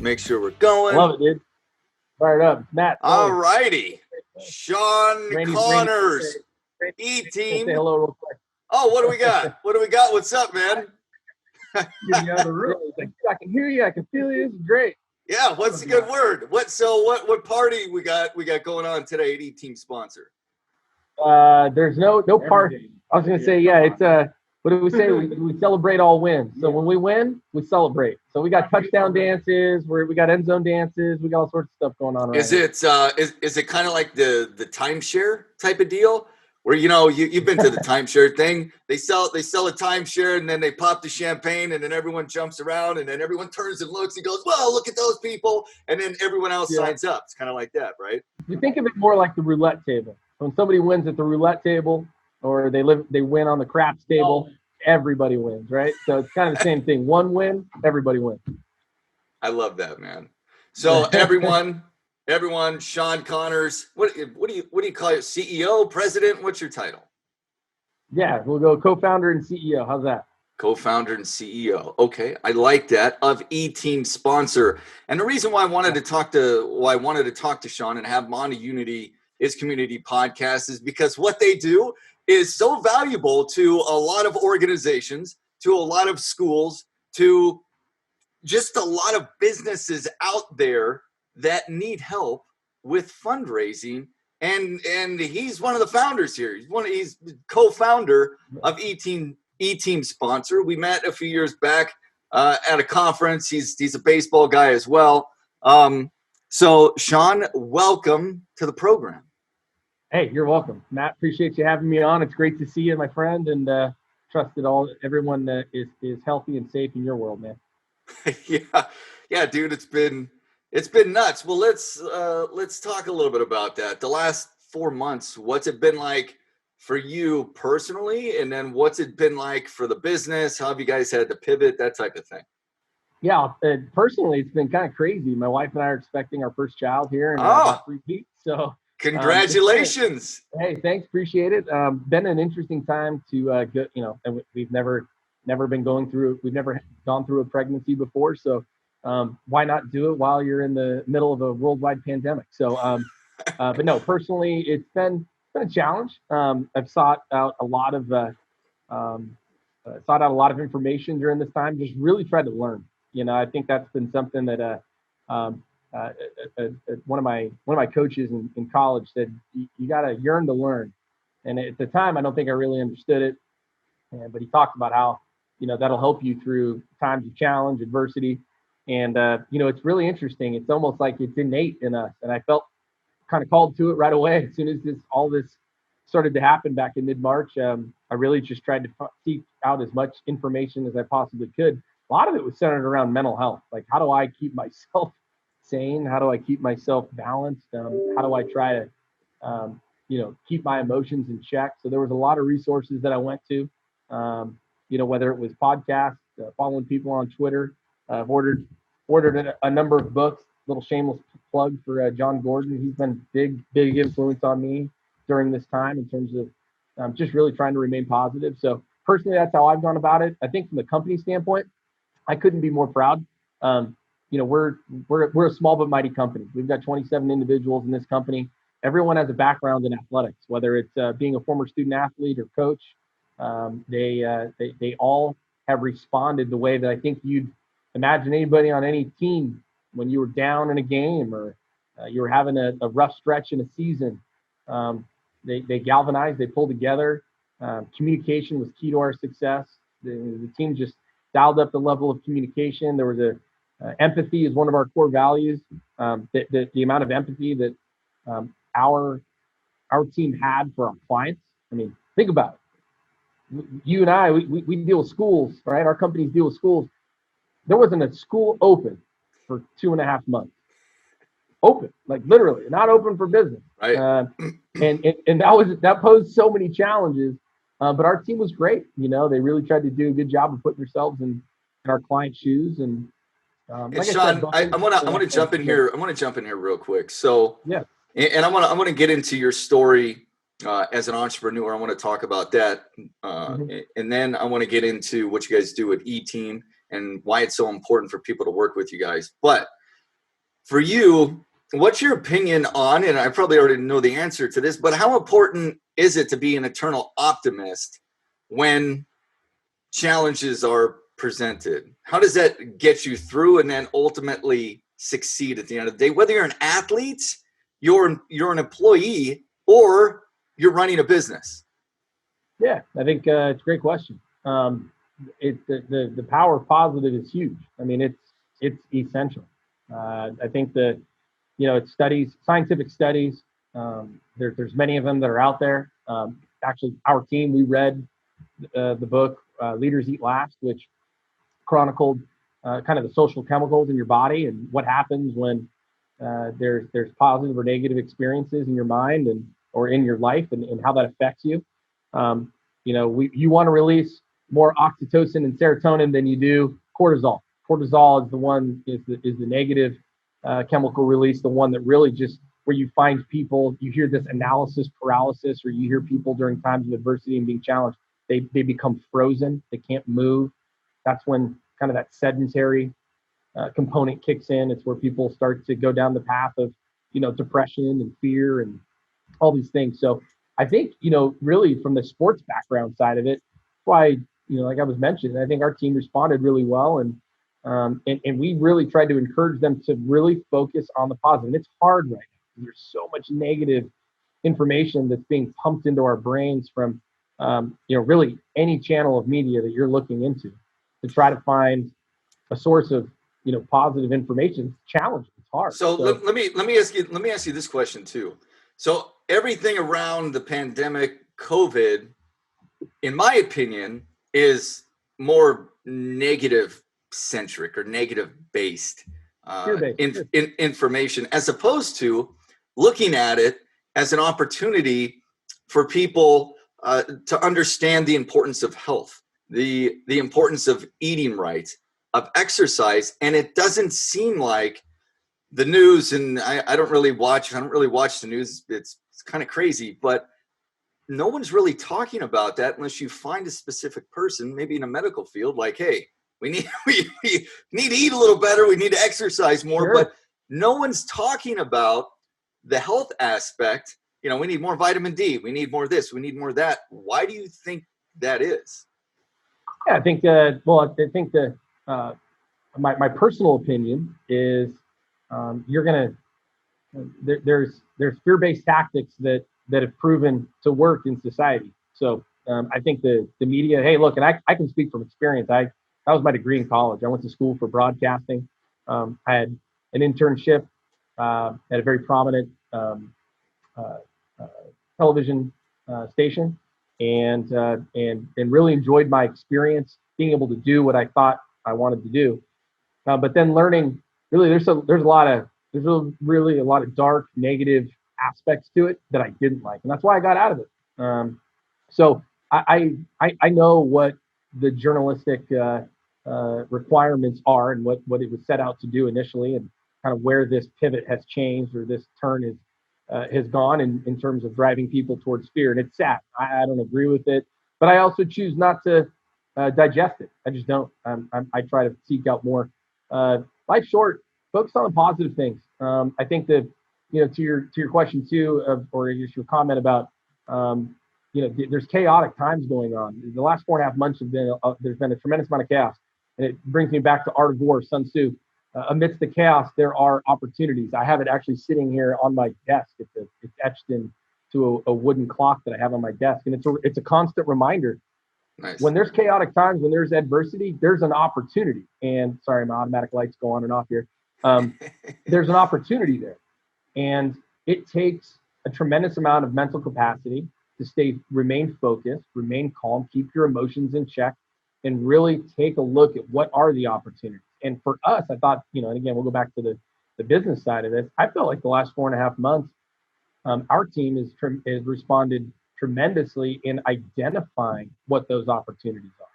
Make sure we're going. Love it, dude. Fire it up. Matt. All righty. Sean Connors, E-Team. Say hello real quick. Oh, what do we got? What's up, man? You're the other room. Like, I can hear you. I can feel you. This is great. Yeah, what's a good word? What party we got going on today at E-Team sponsor? There's no party. I was going to say, yeah, it's what do we say? We celebrate all wins. So when we win, we celebrate. So we got touchdown dances, we got end zone dances, we got all sorts of stuff going on. Is it kind of like the timeshare type of deal? Where you've been to the timeshare thing. They sell a timeshare and then they pop the champagne and then everyone jumps around and then everyone turns and looks and goes, "Well, look at those people," and then everyone else signs up. It's kind of like that, right? You think of it more like the roulette table. When somebody wins at the roulette table or they win on the craps table, everybody wins, right? So it's kind of the same thing. One win, everybody wins. I love that, man. So everyone, Sean Connors, what do you call it? CEO, president? What's your title? Yeah, we'll go co-founder and CEO. How's that? Co-founder and CEO. Okay, I like that. Of E-Team sponsor. And the reason why I wanted to talk to Sean and have him on a Unity is Community podcast is because what they do is so valuable to a lot of organizations, to a lot of schools, to just a lot of businesses out there that need help with fundraising. And he's one of the founders here. He's co-founder of E-Team sponsor. We met a few years back at a conference. He's a baseball guy as well. So Sean, welcome to the program. Hey, you're welcome, Matt. Appreciate you having me on. It's great to see you, my friend, and trust that everyone is healthy and safe in your world, man. yeah, dude. It's been nuts. Well, let's talk a little bit about that. The last 4 months, what's it been like for you personally, and then what's it been like for the business? How have you guys had to pivot, that type of thing? Yeah, personally, it's been kind of crazy. My wife and I are expecting our first child here in about 3 weeks. So congratulations. Hey, thanks. Appreciate it. Been an interesting time to go, and we've never gone through a pregnancy before. So why not do it while you're in the middle of a worldwide pandemic? So, but no, personally, it's been a challenge. I've sought out a lot of information during this time. Just really tried to learn. I think that's been something that one of my coaches in college said, you got to yearn to learn. And at the time, I don't think I really understood it. But he talked about how, that'll help you through times of challenge, adversity. And, it's really interesting. It's almost like it's innate in us. And I felt kind of called to it right away. As soon as all this started to happen back in mid-March, I really just tried to seek out as much information as I possibly could. A lot of it was centered around mental health. Like, how do I keep myself sane? How do I keep myself balanced? How do I try to, keep my emotions in check? So there was a lot of resources that I went to, whether it was podcasts, following people on Twitter. I've ordered a number of books. Little shameless plug for John Gordon. He's been big influence on me during this time in terms of just really trying to remain positive. So personally, that's how I've gone about it. I think from the company standpoint, I couldn't be more proud. We're a small but mighty company. We've got 27 individuals in this company. Everyone has a background in athletics, whether it's being a former student athlete or coach. They all have responded the way that I think you'd imagine anybody on any team when you were down in a game or you were having a rough stretch in a season. They galvanized, they pulled together. Communication was key to our success. The team just dialed up the level of communication. There was empathy is one of our core values. The amount of empathy that our team had for our clients. I mean, think about it. You and I, we deal with schools, right? Our companies deal with schools. There wasn't a school open for 2.5 months. Open, like literally, not open for business. Right. And that posed so many challenges. But our team was great. They really tried to do a good job of putting themselves in our clients' shoes. And Sean, I want to jump in here. I want to jump in here real quick. So yeah, and I want to get into your story as an entrepreneur. I want to talk about that, and then I want to get into what you guys do at E-Team and why it's so important for people to work with you guys. But For you, what's your opinion on, and I probably already know the answer to this, but how important is it to be an eternal optimist when challenges are presented? How does that get you through and then ultimately succeed at the end of the day? Whether you're an athlete, you're an employee, or you're running a business. Yeah, I think it's a great question. The power of positive is huge. I mean, it's essential. I think that it's studies, scientific studies. There's many of them that are out there. Actually, our team, we read the book Leaders Eat Last, which chronicled kind of the social chemicals in your body and what happens when there's positive or negative experiences in your mind and or in your life, and how that affects you. You want to release more oxytocin and serotonin than you do cortisol. Cortisol is the negative chemical release, the one that really just where you find people, you hear this analysis paralysis, or you hear people during times of adversity and being challenged, they become frozen, they can't move. That's when kind of that sedentary component kicks in. It's where people start to go down the path of, depression and fear and all these things. So I think, really from the sports background side of it, why, like I was mentioning, I think our team responded really well. And we really tried to encourage them to really focus on the positive. And it's hard right now. There's so much negative information that's being pumped into our brains from, really any channel of media that you're looking into, to try to find a source of, positive information. It's challenging. It's hard. So let me ask you this question too. So everything around the pandemic, COVID, in my opinion, is more negative centric or negative based information, as opposed to looking at it as an opportunity for people to understand the importance of health, the importance of eating right, of exercise. And it doesn't seem like the news, and I don't really watch the news. It's kind of crazy, but no one's really talking about that unless you find a specific person, maybe in a medical field, like, hey, we need to eat a little better, we need to exercise more. Sure. But no one's talking about the health aspect. We need more vitamin D, we need more of this, we need more of that. Why do you think that is? Yeah, I think my personal opinion is there's fear-based tactics that have proven to work in society. So I think the media, hey, look, and I can speak from experience. That was my degree in college. I went to school for broadcasting. I had an internship at a very prominent television station, and really enjoyed my experience being able to do what I thought I wanted to do. But then learning, really, there's really a lot of dark, negative aspects to it that I didn't like, and that's why I got out of it. So I know what the journalistic requirements are and what it was set out to do initially, and kind of where this pivot has changed, or this turn has gone in terms of driving people towards fear. And it's sad. I don't agree with it, but I also choose not to digest it. I just don't. I try to seek out more. Life's short. Focus on the positive things. I think that, to your question too, or just your comment about, there's chaotic times going on. The last 4.5 months have been, there's been a tremendous amount of chaos. And it brings me back to Art of War, Sun Tzu. Amidst the chaos, there are opportunities. I have it actually sitting here on my desk. It's etched into a wooden clock that I have on my desk. And it's a constant reminder. Nice. When there's chaotic times, when there's adversity, there's an opportunity. And sorry, my automatic lights go on and off here. There's an opportunity there. And it takes a tremendous amount of mental capacity to remain focused, remain calm, keep your emotions in check, and really take a look at what are the opportunities. And for us, I thought, and again, we'll go back to the business side of this. I felt like the last 4.5 months, our team has responded tremendously in identifying what those opportunities are.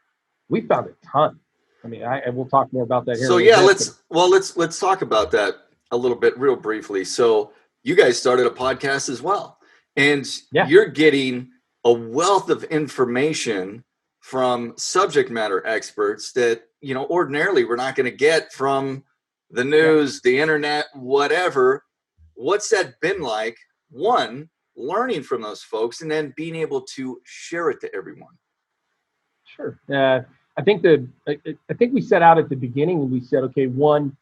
We found a ton. I mean, we'll talk more about that here. So yeah, let's talk about that a little bit real briefly. So you guys started a podcast as well, and you're getting a wealth of information from subject matter experts that, ordinarily we're not going to get from the news, the internet, whatever. What's that been like? One, learning from those folks, and then being able to share it to everyone. Sure. I think we set out at the beginning and we said, okay, one,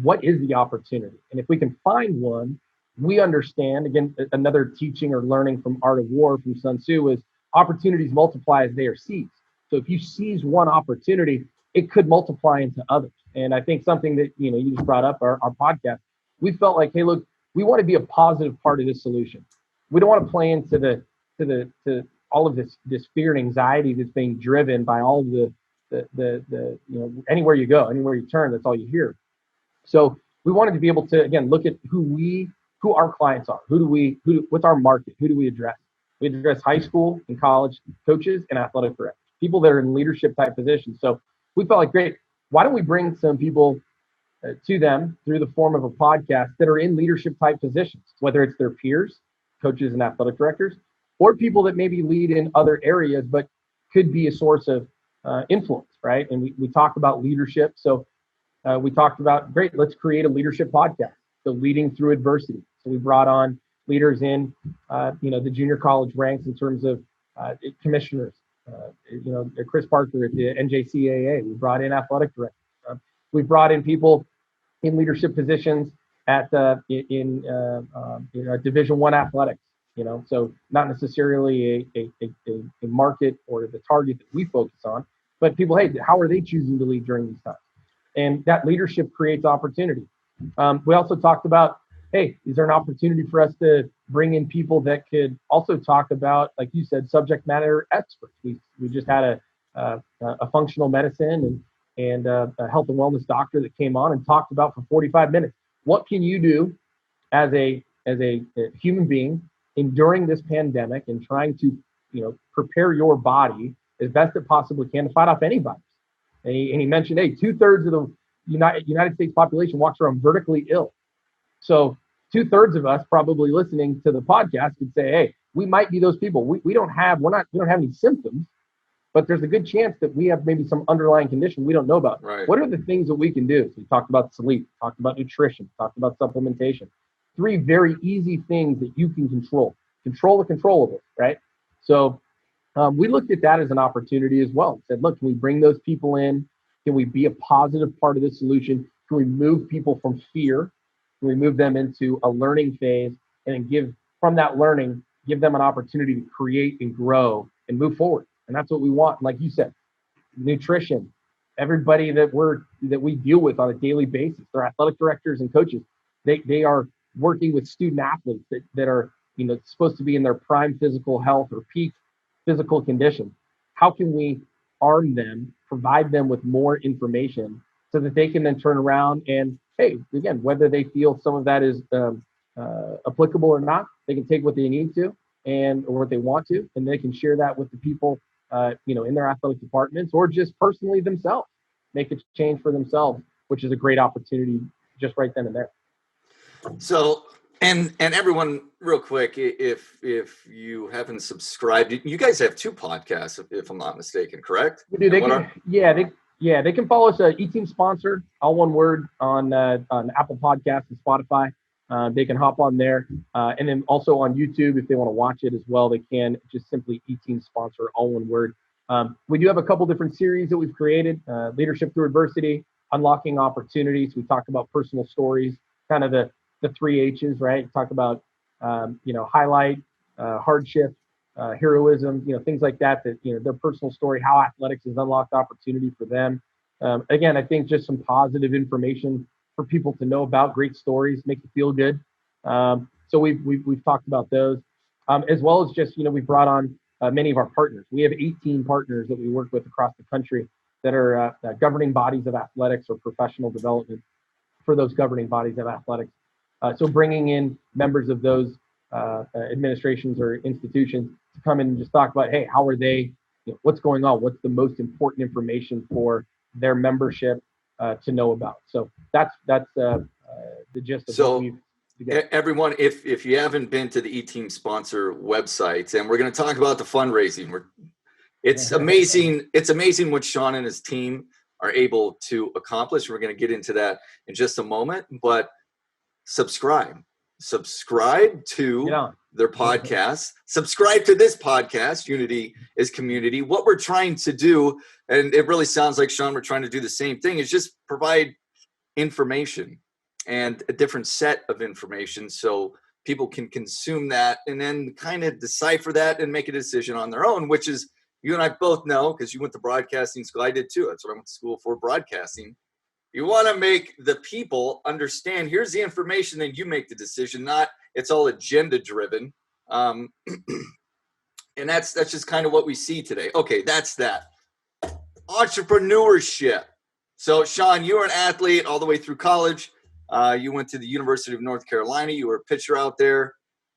what is the opportunity? And if we can find one, we understand, again, another teaching or learning from Art of War from Sun Tzu is opportunities multiply as they are seized. So if you seize one opportunity, it could multiply into others. And I think something that, you just brought up, our podcast, we felt like, hey, look, we want to be a positive part of this solution. We don't want to play into to all of this fear and anxiety that's being driven by all of the anywhere you go, anywhere you turn, that's all you hear. So we wanted to be able to, again, look at who our clients are, what's our market, who do we address? We address high school and college coaches and athletic directors, people that are in leadership type positions. So we felt like, great, why don't we bring some people to them through the form of a podcast that are in leadership type positions, whether it's their peers, coaches and athletic directors, or people that maybe lead in other areas, but could be a source of influence, right? And we talked about leadership. So we talked about, great, let's create a leadership podcast. So leading through adversity. So we brought on leaders in, the junior college ranks in terms of commissioners. Chris Parker at the NJCAA. We brought in athletic directors. We brought in people in leadership positions at in Division I athletics. So not necessarily a market or the target that we focus on, but people, hey, how are they choosing to lead during these times? And that leadership creates opportunity. We also talked about, hey, is there an opportunity for us to bring in people that could also talk about, like you said, subject matter experts? We just had a functional medicine and a health and wellness doctor that came on and talked about for 45 minutes. What can you do as a human being enduring this pandemic and trying to, prepare your body as best it possibly can to fight off any virus? And he mentioned, hey, 2/3 of the United States population walks around vertically ill. So 2/3 of us probably listening to the podcast could say, hey, we might be those people. We don't have any symptoms, but there's a good chance that we have maybe some underlying condition we don't know about. Right. What are the things that we can do? So we talked about sleep, talked about nutrition, talked about supplementation. 3 very easy things that you can control. Control the controllables, right? So we looked at that as an opportunity as well. Said, look, can we bring those people in? Can we be a positive part of the solution? Can we move people from fear? Can we move them into a learning phase and then give them an opportunity to create and grow and move forward? And that's what we want. Like you said, nutrition, everybody that we deal with on a daily basis, they're athletic directors and coaches. They are working with student athletes that are, supposed to be in their prime physical health or peak physical condition. How can we arm them, provide them with more information so that they can then turn around and, hey, again, whether they feel some of that is applicable or not, they can take what they need to or what they want to, and they can share that with the people, in their athletic departments or just personally themselves, make a change for themselves, which is a great opportunity just right then and there. So, and everyone, real quick, if you haven't subscribed, you guys have 2 podcasts, if I'm not mistaken, correct? We do. They can follow us, eTeam Sponsor, all one word, on Apple Podcasts and Spotify. They can hop on there, and then also on YouTube if they want to watch it as well. They can just simply eTeam Sponsor, all one word. We do have a couple different series that we've created: Leadership Through Adversity, Unlocking Opportunities. We talk about personal stories, kind of the 3 H's, right? Talk about highlight, hardship, heroism, things like that. Their personal story, how athletics has unlocked opportunity for them. Again, I think just some positive information for people to know about, great stories, make you feel good. So we've talked about those, as well as just, we brought on many of our partners. We have 18 partners that we work with across the country that are governing bodies of athletics or professional development for those governing bodies of athletics. So bringing in members of those administrations or institutions to come in and just talk about, hey, how are they, what's going on? What's the most important information for their membership to know about? So that's the gist of what we've together. Everyone, if you haven't been to the eTeam Sponsor websites, and we're going to talk about the fundraising, it's amazing. It's amazing what Sean and his team are able to accomplish. We're going to get into that in just a moment, but subscribe to their podcast, subscribe to this podcast, Unity is Community. What we're trying to do, and it really sounds like, Sean, we're trying to do the same thing, is just provide information and a different set of information so people can consume that and then kind of decipher that and make a decision on their own, which is, you and I both know, because you went to broadcasting school. I did too. That's what I went to school for, broadcasting. You want to make the people understand, here's the information, then you make the decision, not it's all agenda driven. And that's just kind of what we see today. Okay, that's that. Entrepreneurship. So, Sean, you were an athlete all the way through college. You went to the University of North Carolina. You were a pitcher out there.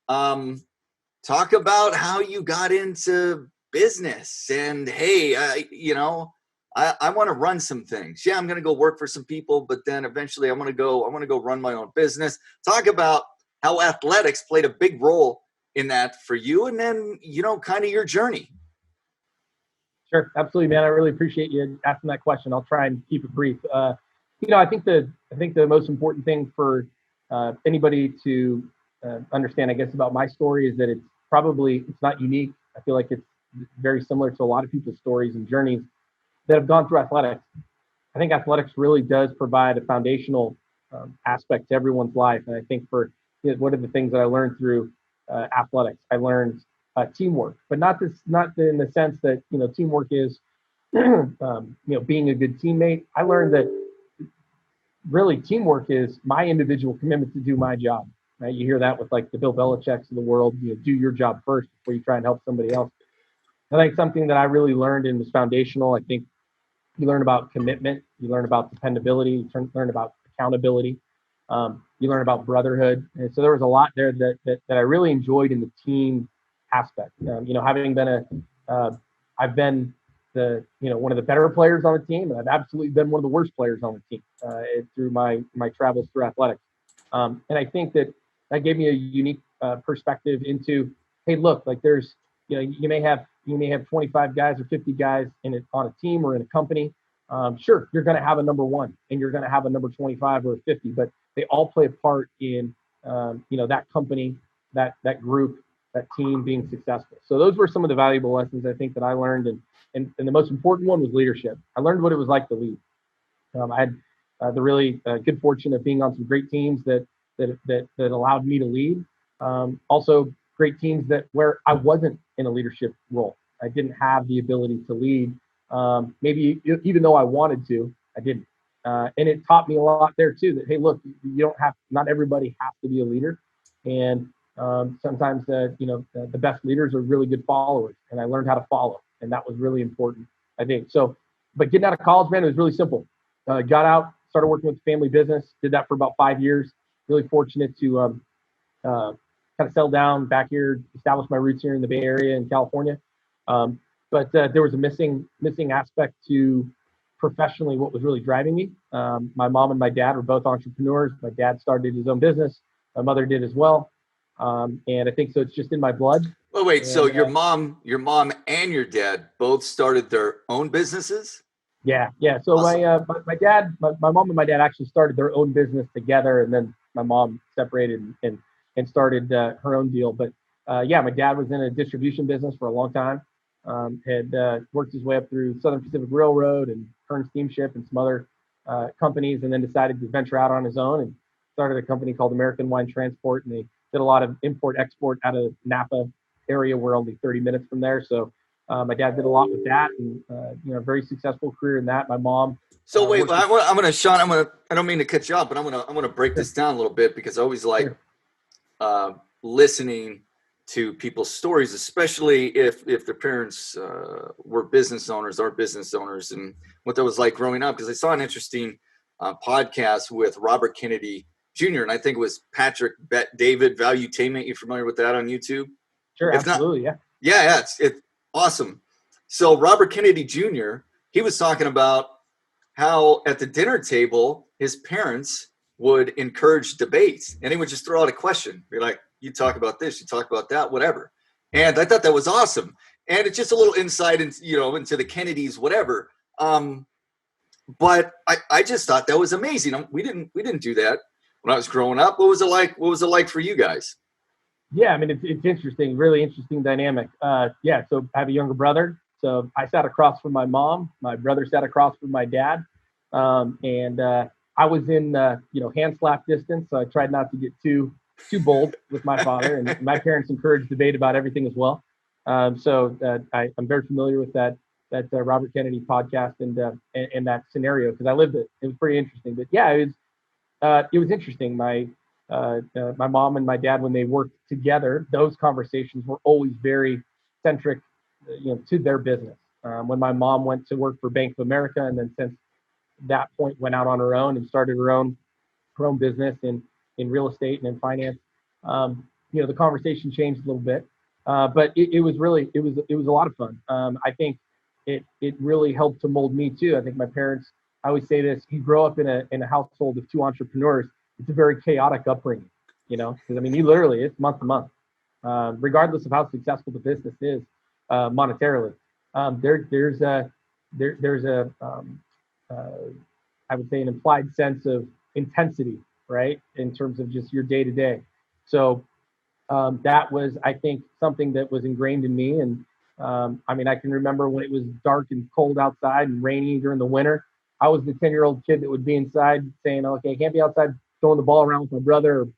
Talk about how you got into business. And, hey, I want to run some things. Yeah, I'm going to go work for some people, but then eventually I want to go run my own business. Talk about how athletics played a big role in that for you, and then, kind of your journey. Sure, absolutely, man. I really appreciate you asking that question. I'll try and keep it brief. I think the most important thing for anybody to understand, I guess, about my story is that it's not unique. I feel like it's very similar to a lot of people's stories and journeys that have gone through athletics. I think athletics really does provide a foundational aspect to everyone's life. And I think one of the things that I learned through athletics, I learned teamwork, but not in the sense that, teamwork is, being a good teammate. I learned that really teamwork is my individual commitment to do my job. Right? You hear that with like the Bill Belichick's of the world, do your job first before you try and help somebody else. I think something that I really learned and was foundational. I think you learn about commitment, you learn about dependability, you learn about accountability, you learn about brotherhood. And so there was a lot there that I really enjoyed in the team aspect. Having been I've been one of the better players on the team, and I've absolutely been one of the worst players on the team through my travels through athletics. And I think that gave me a unique perspective into, hey, look, like there's, you may have 25 guys or 50 guys on a team or in a company. Sure, you're going to have a number one and you're going to have a number 25 or 50, but they all play a part in, that company, that group, that team being successful. So those were some of the valuable lessons I think that I learned. And the most important one was leadership. I learned what it was like to lead. I had the really good fortune of being on some great teams that allowed me to lead. Also great teams where I wasn't in a leadership role. I didn't have the ability to lead. Maybe even though I wanted to, I didn't. And it taught me a lot there too, that, hey, look, not everybody has to be a leader. And sometimes, the best leaders are really good followers. And I learned how to follow. And that was really important, I think. So, but getting out of college, man, it was really simple. Got out, started working with the family business, did that for about 5 years. Really fortunate to kind of settle down back here, establish my roots here in the Bay Area in California. But there was a missing aspect to professionally what was really driving me. My mom and my dad were both entrepreneurs. My dad started his own business. My mother did as well. And I think so it's just in my blood. Well, wait, and, so your mom and your dad both started their own businesses? Yeah. So awesome. My mom and my dad actually started their own business together, and then my mom separated and started her own deal. But my dad was in a distribution business for a long time. Had worked his way up through Southern Pacific Railroad and Kern Steamship and some other companies, and then decided to venture out on his own and started a company called American Wine Transport. And they did a lot of import-export out of Napa area. We're only 30 minutes from there. So my dad did a lot with that, and very successful career in that. My mom. So wait, Sean, I don't mean to cut you off, but I'm gonna break this down a little bit, because I always like listening to people's stories, especially if their parents were business owners, are business owners, and what that was like growing up. Because I saw an interesting podcast with Robert Kennedy Jr., and I think it was Patrick David Valuetainment. You familiar with that on YouTube? Sure, if absolutely, not, yeah. It's awesome. So Robert Kennedy Jr., he was talking about how at the dinner table his parents would encourage debates, and he would just throw out a question, be like, you talk about this, you talk about that, whatever. And I thought that was awesome. And it's just a little insight into the Kennedys, whatever. But I just thought that was amazing. We didn't do that when I was growing up. What was it like? What was it like for you guys? Yeah, I mean, it's interesting, really interesting dynamic. Yeah, so I have a younger brother. So I sat across from my mom. My brother sat across from my dad. And I was in, hand slap distance. So I tried not to get too bold with my father. And my parents encouraged debate about everything as well. I'm very familiar with that Robert Kennedy podcast and that scenario because I lived it. It was pretty interesting. But yeah, it was interesting. My mom and my dad, when they worked together, those conversations were always very centric, to their business. When my mom went to work for Bank of America, and then since that point went out on her own and started her own business in real estate and in finance, the conversation changed a little bit. But it was really it was a lot of fun. I think it really helped to mold me too. I think my parents. I always say this: you grow up in a household of two entrepreneurs. It's a very chaotic upbringing, because I mean, you literally it's month to month, regardless of how successful the business is monetarily. There's a uh, I would say an implied sense of intensity, right, in terms of just your day to day. So that was, I think, something that was ingrained in me. And I mean, I can remember when it was dark and cold outside and rainy during the winter. I was the 10-year-old kid that would be inside saying, okay, I can't be outside throwing the ball around with my brother or,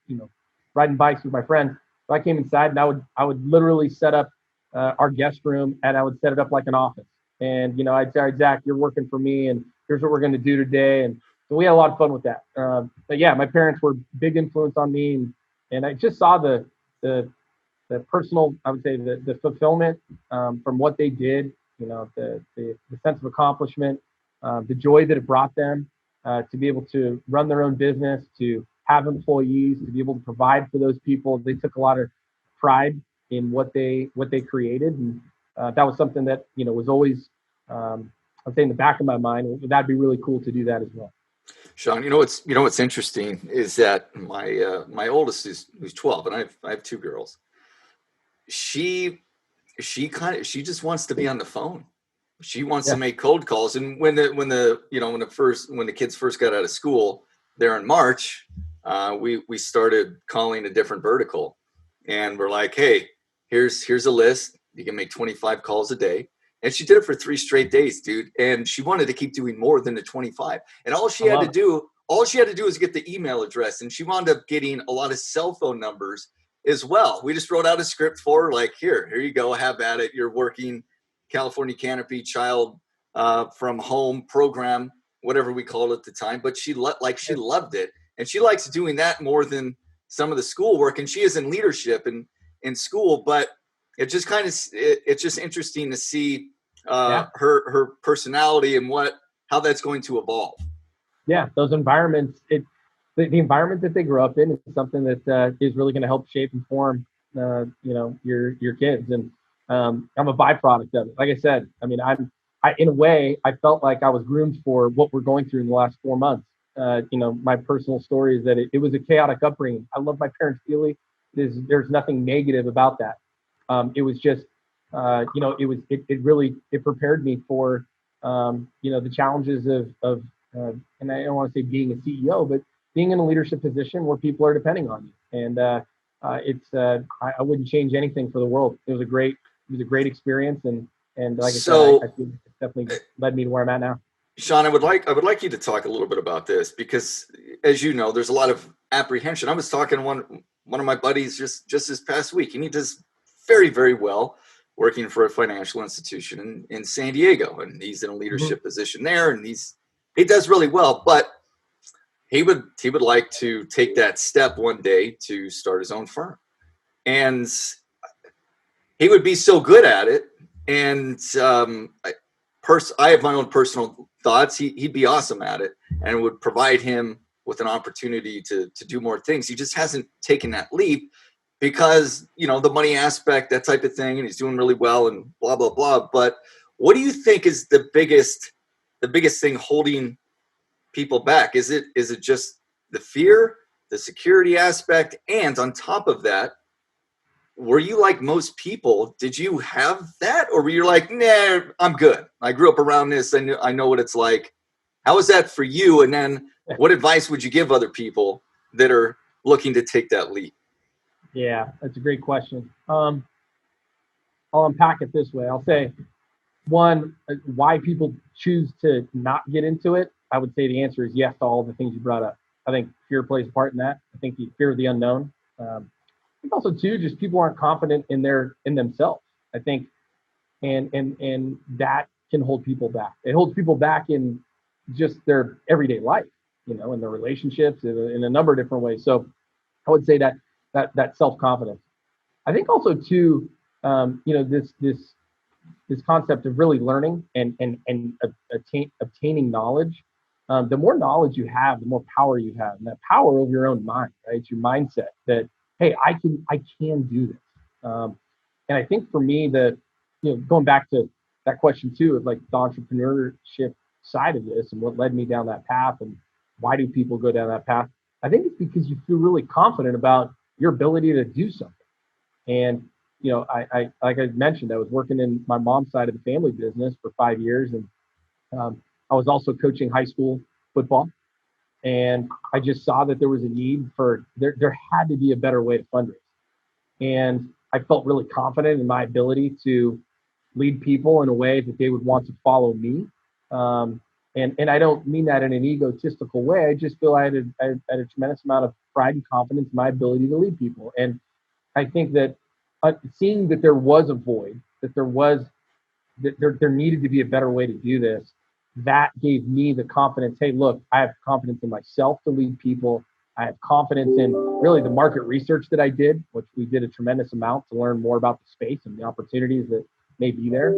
riding bikes with my friends. So I came inside and I would literally set up our guest room and I would set it up like an office. And, I'd say, all right, Zach, you're working for me and here's what we're going to do today. And so we had a lot of fun with that. But yeah, my parents were big influence on me. And I just saw the the personal, I would say the fulfillment from what they did, the sense of accomplishment, the joy that it brought them to be able to run their own business, to have employees, to be able to provide for those people. They took a lot of pride in what they created, and that was something that was always, I'd say, in the back of my mind. That'd be really cool to do that as well. Sean, what's interesting is that my oldest who's 12, and I have two girls. She just wants to be on the phone. She wants to Yeah, make cold calls. And when the kids first got out of school there in March, we started calling a different vertical, and we're like, hey, here's a list. You can make 25 calls a day. And she did it for 3 straight days, dude. And she wanted to keep doing more than the 25. And all she I had to love it. do, is get the email address. And she wound up getting a lot of cell phone numbers as well. We just wrote out a script for her, like, here you go, have at it. You're working California Canopy Child from Home program, whatever we called it at the time. But she loved it, and she likes doing that more than some of the schoolwork. And she is in leadership in school, but it's just interesting to see Yeah. her personality and how that's going to evolve. Yeah, those environments, the environment that they grow up in is something that is really going to help shape and form, your kids. And I'm a byproduct of it. Like I said, I mean, in a way, I felt like I was groomed for what we're going through in the last 4 months. My personal story is that it was a chaotic upbringing. I love my parents dearly. There's nothing negative about that. It was just, it really prepared me for, the challenges of and I don't want to say being a CEO, but being in a leadership position where people are depending on you. And I wouldn't change anything for the world. It was a great experience, and like I said, I So, feel it's definitely led me to where I'm at now. Sean, I would like you to talk a little bit about this because, as you know, there's a lot of apprehension. I was talking to one of my buddies just this past week, and he does very, very well working for a financial institution in San Diego, and he's in a Mhm. leadership position there, and he does really well. But he would like to take that step one day to start his own firm, and he would be so good at it. And I have my own personal thoughts. He'd be awesome at it, and it would provide him with an opportunity to do more things. He just hasn't taken that leap because the money aspect, that type of thing, and he's doing really well and blah blah blah. But what do you think is the biggest thing holding people back? Is it just the fear, the security aspect, and on top of that, were you like most people? Did you have that, or were you like, nah, I'm good. I grew up around this. I know what it's like. How is that for you? And then what advice would you give other people that are looking to take that leap? Yeah, that's a great question. I'll unpack it this way. I'll say, one, why people choose to not get into it. I would say the answer is yes to all the things you brought up. I think fear plays a part in that. I think the fear of the unknown. I think also too, just people aren't confident in themselves. I think, and that can hold people back. It holds people back in just their everyday life, in their relationships, in a number of different ways. So I would say that self confidence. I think also too, this concept of really learning and obtaining knowledge. The more knowledge you have, the more power you have, and that power over your own mind, right? It's your mindset that, hey, I can do this. And I think for me, going back to that question too, of like the entrepreneurship side of this and what led me down that path and why do people go down that path? I think it's because you feel really confident about your ability to do something. And I like I mentioned, I was working in my mom's side of the family business for 5 years, and I was also coaching high school football. And I just saw that there was a need for there had to be a better way to fundraise. And I felt really confident in my ability to lead people in a way that they would want to follow me. And I don't mean that in an egotistical way. I just feel I had a tremendous amount of pride and confidence in my ability to lead people. And I think that seeing that there was a void, that there needed to be a better way to do this, that gave me the confidence. Hey, look, I have confidence in myself to lead people. I have confidence in really the market research that I did, which we did a tremendous amount to learn more about the space and the opportunities that may be there.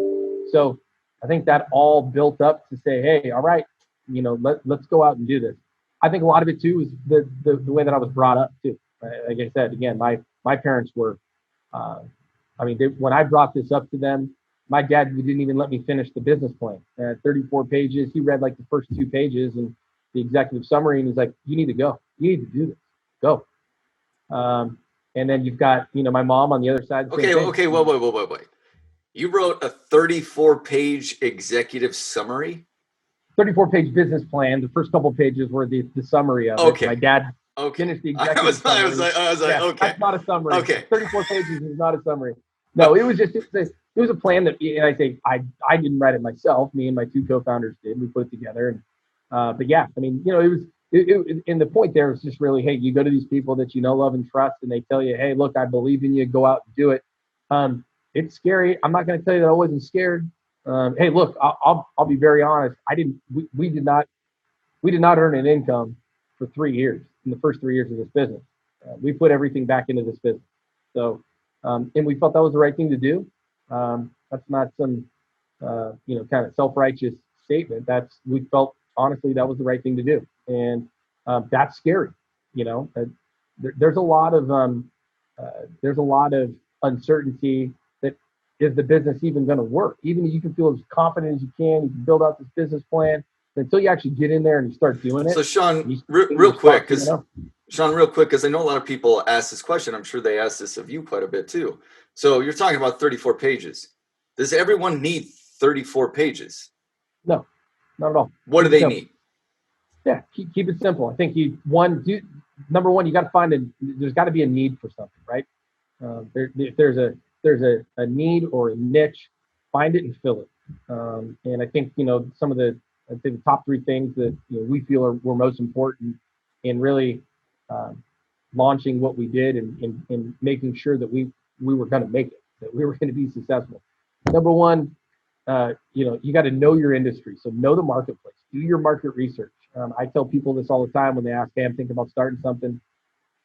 So I think that all built up to say, hey, all right, let's go out and do this. I think a lot of it too is the way that I was brought up too. Like I said, again, my parents were, when I brought this up to them, my dad didn't even let me finish the business plan. 34 pages. He read like the first 2 pages and the executive summary, and he's like, "You need to go. You need to do this. Go." And then you've got, my mom on the other side. Okay. Wait. You wrote a 34-page executive summary. 34-page business plan. The first couple of pages were the summary of it. My dad finished the executive summary. I was like, okay. That's not a summary. Okay. 34 pages is not a summary. No, it was a plan that, and I say I didn't write it myself. Me and my 2 co-founders did. We put it together, and but yeah, I mean, and the point there is just really, hey, you go to these people that you know, love, and trust, and they tell you, hey, look, I believe in you. Go out and do it. It's scary. I'm not going to tell you that I wasn't scared. Hey, look, I'll be very honest. We did not earn an income for 3 years in the first 3 years of this business. We put everything back into this business. So, and we felt that was the right thing to do. That's not some, kind of self-righteous statement. We felt honestly that was the right thing to do, and that's scary. There's a lot of uncertainty. That is the business even going to work? Even if you can feel as confident as you can build out this business plan, until you actually get in there and you start doing it. So Sean, real quick, because I know a lot of people ask this question. I'm sure they ask this of you quite a bit too. So you're talking about 34 pages. Does everyone need 34 pages? No, not at all. What do they need? Yeah, keep it simple. I think number one, you got to find there's got to be a need for something, right? If there's a need or a niche, find it and fill it. And I think, some of I'd say the top 3 things that we feel were most important in really launching what we did and making sure that we were going to make it, that we were going to be successful. Number one, you got to know your industry. So know the marketplace, do your market research. I tell people this all the time when they ask, hey, I'm thinking about starting something,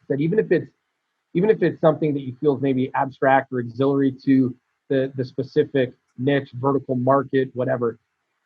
that even if it's something that you feel is maybe abstract or auxiliary to the specific niche, vertical market, whatever,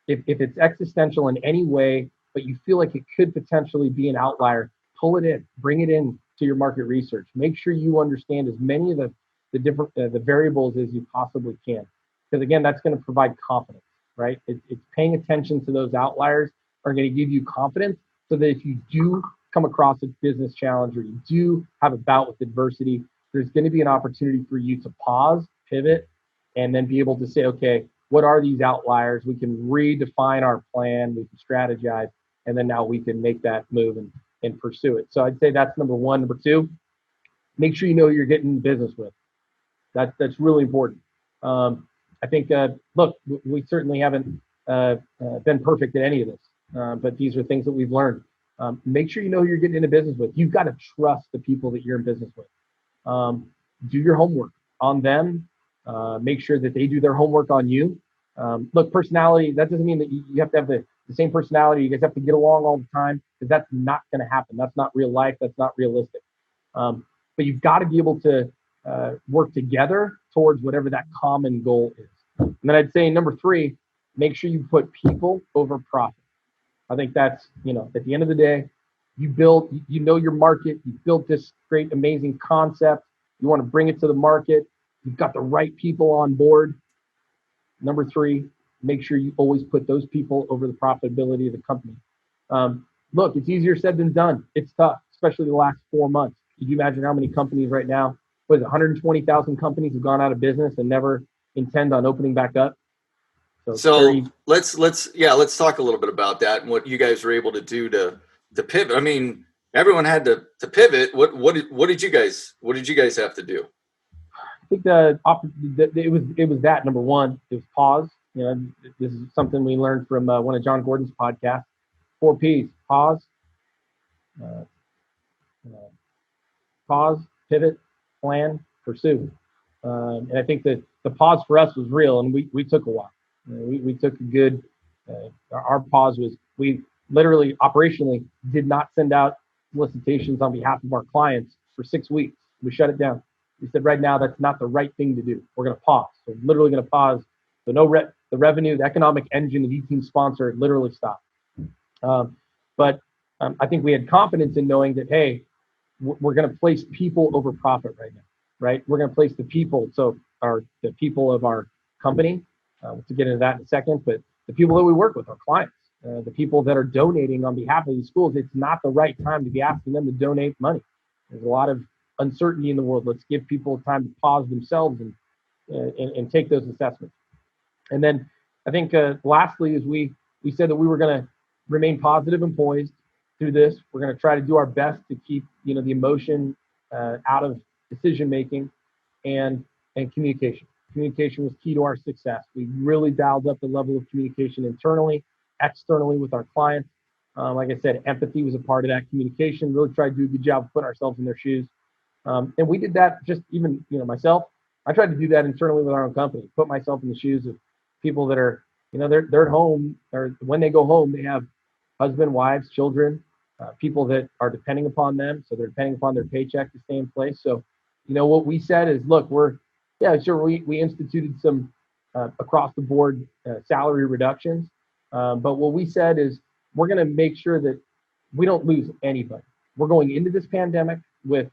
if it's existential in any way, but you feel like it could potentially be an outlier, pull it in, bring it in to your market research. Make sure you understand as many of the different the variables as you possibly can, because again, that's going to provide confidence, right? It's paying attention to those outliers are going to give you confidence, so that if you do come across a business challenge or you do have a bout with adversity, there's going to be an opportunity for you to pause, pivot, and then be able to say, okay, what are these outliers? We can redefine our plan, we can strategize, and then now we can make that move and pursue it. So I'd say that's number one. Number two, make sure you know who you're getting in business with. That's really important. I think, look, we certainly haven't been perfect at any of this, but these are things that we've learned. Make sure you know who you're getting into business with. You've got to trust the people that you're in business with. Do your homework on them. Make sure that they do their homework on you. Look, personality, that doesn't mean that you have to have the same personality. You guys have to get along all the time, because that's not going to happen. That's not real life. That's not realistic. But you've got to be able to work together towards whatever that common goal is. And then I'd say number three, make sure you put people over profit. I think that's, at the end of the day, you know your market, you built this great, amazing concept. You want to bring it to the market. You've got the right people on board. Number three, make sure you always put those people over the profitability of the company. Look, it's easier said than done. It's tough, especially the last 4 months. Could you imagine how many companies right now, 120,000 companies have gone out of business and never intend on opening back up? So let's talk a little bit about that and what you guys were able to do to pivot. I mean, everyone had to pivot. What did you guys have to do? I think it was that number one. It was pause. This is something we learned from one of John Gordon's podcasts. 4 P's: pause, pivot, plan, pursue. And I think that the pause for us was real, and we took a while. We took a good. Our pause was, we literally operationally did not send out solicitations on behalf of our clients for 6 weeks. We shut it down. We said, right now, that's not the right thing to do. We're going to pause. So literally going to pause. So the revenue, the economic engine of E-Team Sponsor literally stopped. But I think we had confidence in knowing that, hey, we're going to place people over profit right now, right? We're going to place the people. So the people of our company, to get into that in a second, but the people that we work with, our clients, the people that are donating on behalf of these schools, it's not the right time to be asking them to donate money. There's a lot of uncertainty in the world. Let's give people time to pause themselves and take those assessments. And then I think lastly is we said that we were going to remain positive and poised through this. We're going to try to do our best to keep the emotion out of decision making and communication. Communication was key to our success. We really dialed up the level of communication internally, externally with our clients. Like I said, empathy was a part of that communication. Really tried to do a good job of putting ourselves in their shoes. And we did that just even, myself, I tried to do that internally with our own company, put myself in the shoes of people that are, they're at home, or when they go home, they have husband, wives, children, people that are depending upon them. So they're depending upon their paycheck to stay in place. So, what we said is, look, we instituted some across the board salary reductions. But what we said is, we're going to make sure that we don't lose anybody. We're going into this pandemic with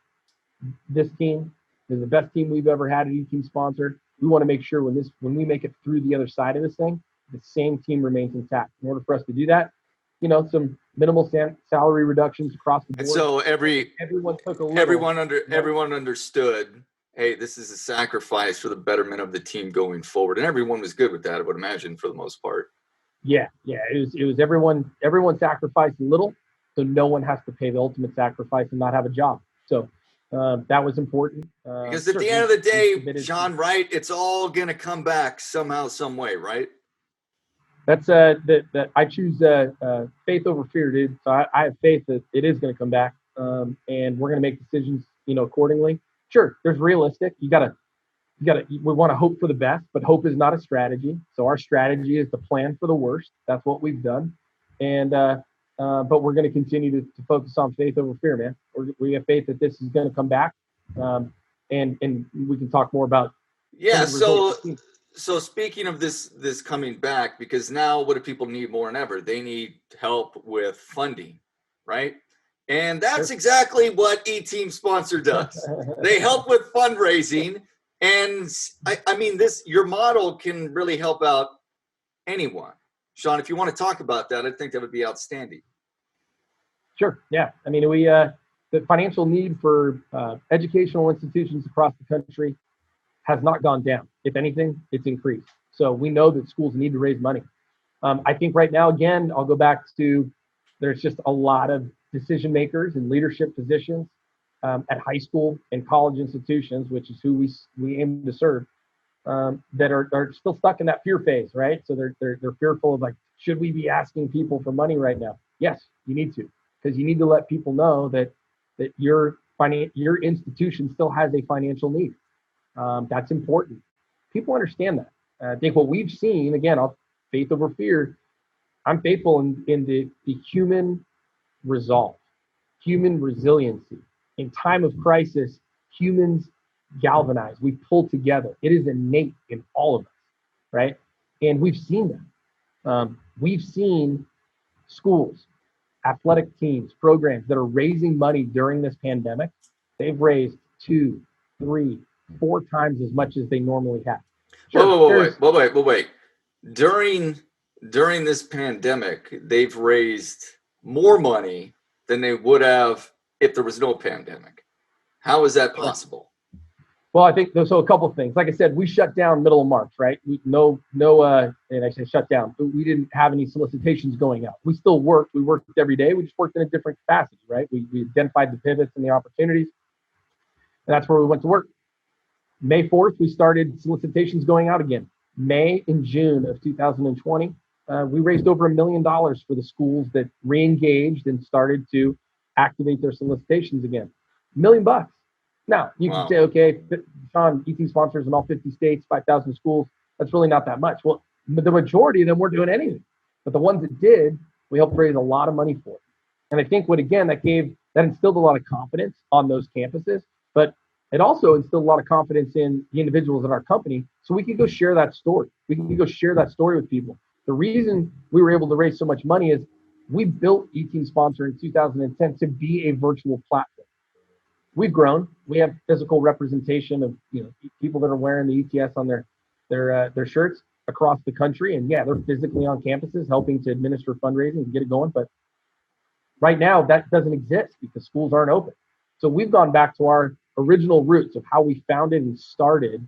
this team. They're the best team we've ever had at E-Team Sponsor. We want to make sure when we make it through the other side of this thing, the same team remains intact. In order for us to do that, some minimal salary reductions across the board. And so everyone took a little. Everyone understood, hey, this is a sacrifice for the betterment of the team going forward, and everyone was good with that, I would imagine, for the most part. Yeah, it was everyone sacrificed a little, so no one has to pay the ultimate sacrifice and not have a job. So that was important. Because at the end of the day, Sean, right, it's all going to come back somehow, some way, right? That's that I choose faith over fear, dude. So I have faith that it is going to come back, and we're going to make decisions, accordingly. Sure, there's realistic. We want to hope for the best, but hope is not a strategy. So our strategy is to plan for the worst. That's what we've done, and but we're going to continue to focus on faith over fear, man. We have faith that this is going to come back, and we can talk more about. Yeah. So speaking of this coming back, because now what do people need more than ever? They need help with funding, right? And that's exactly what E-Team Sponsor does. They help with fundraising. And I mean, your model can really help out anyone. Sean, if you want to talk about that, I think that would be outstanding. Sure. Yeah. I mean, the financial need for educational institutions across the country has not gone down. If anything, it's increased. So we know that schools need to raise money. I think right now, again, I'll go back to There's just a lot of decision makers in leadership positions at high school and college institutions, which is who we aim to serve, that are still stuck in that fear phase, right? So they're fearful of, like, should we be asking people for money right now? Yes, you need to, because you need to let people know that your institution still has a financial need. That's important. People understand that. I think what we've seen, again, faith over fear. I'm faithful in the human resolve, human resiliency. In time of crisis, humans galvanize. We pull together. It is innate in all of us, right? And we've seen that. We've seen schools, athletic teams, programs that are raising money during this pandemic. They've raised 2, 3, 4 times as much as they normally have. Sure, wait. During this pandemic, they've raised more money than they would have if there was no pandemic. How is that possible? Well, I think so. A couple of things. Like I said, we shut down middle of March, right? And I say shut down. We didn't have any solicitations going out. We still worked. We worked every day. We just worked in a different capacity, right? We identified the pivots and the opportunities, and that's where we went to work. May 4th, we started solicitations going out again. May and June of 2020, we raised over $1 million for the schools that re-engaged and started to activate their solicitations again. $1 million. Now, you can say, okay, Sean, ET sponsors in all 50 states, 5,000 schools, that's really not that much. Well, the majority of them weren't doing anything. But the ones that did, we helped raise a lot of money for. And I think that instilled a lot of confidence on those campuses, but it also instilled a lot of confidence in the individuals in our company, so we could go share that story. We can go share that story with people. The reason we were able to raise so much money is we built eTeam Sponsor in 2010 to be a virtual platform. We've grown. We have physical representation of people that are wearing the ETS on their shirts across the country, and yeah, they're physically on campuses helping to administer fundraising and get it going. But right now, that doesn't exist because schools aren't open. So we've gone back to our original roots of how we founded and started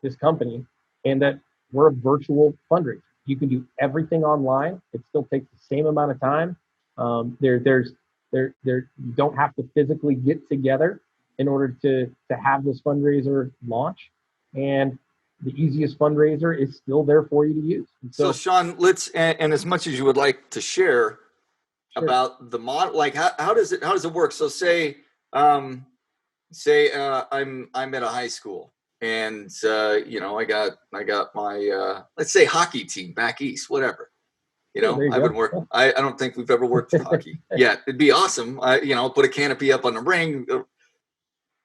this company, and that we're a virtual fundraiser. You can do everything online. It still takes the same amount of time. You don't have to physically get together in order to have this fundraiser launch. And the easiest fundraiser is still there for you to use. So Sean, and as much as you would like to share about the model, like how does it work? So say I'm at a high school, and I got my let's say hockey team back east, whatever. I would work. I don't think we've ever worked with hockey yet. It'd be awesome. Put a canopy up on the ring.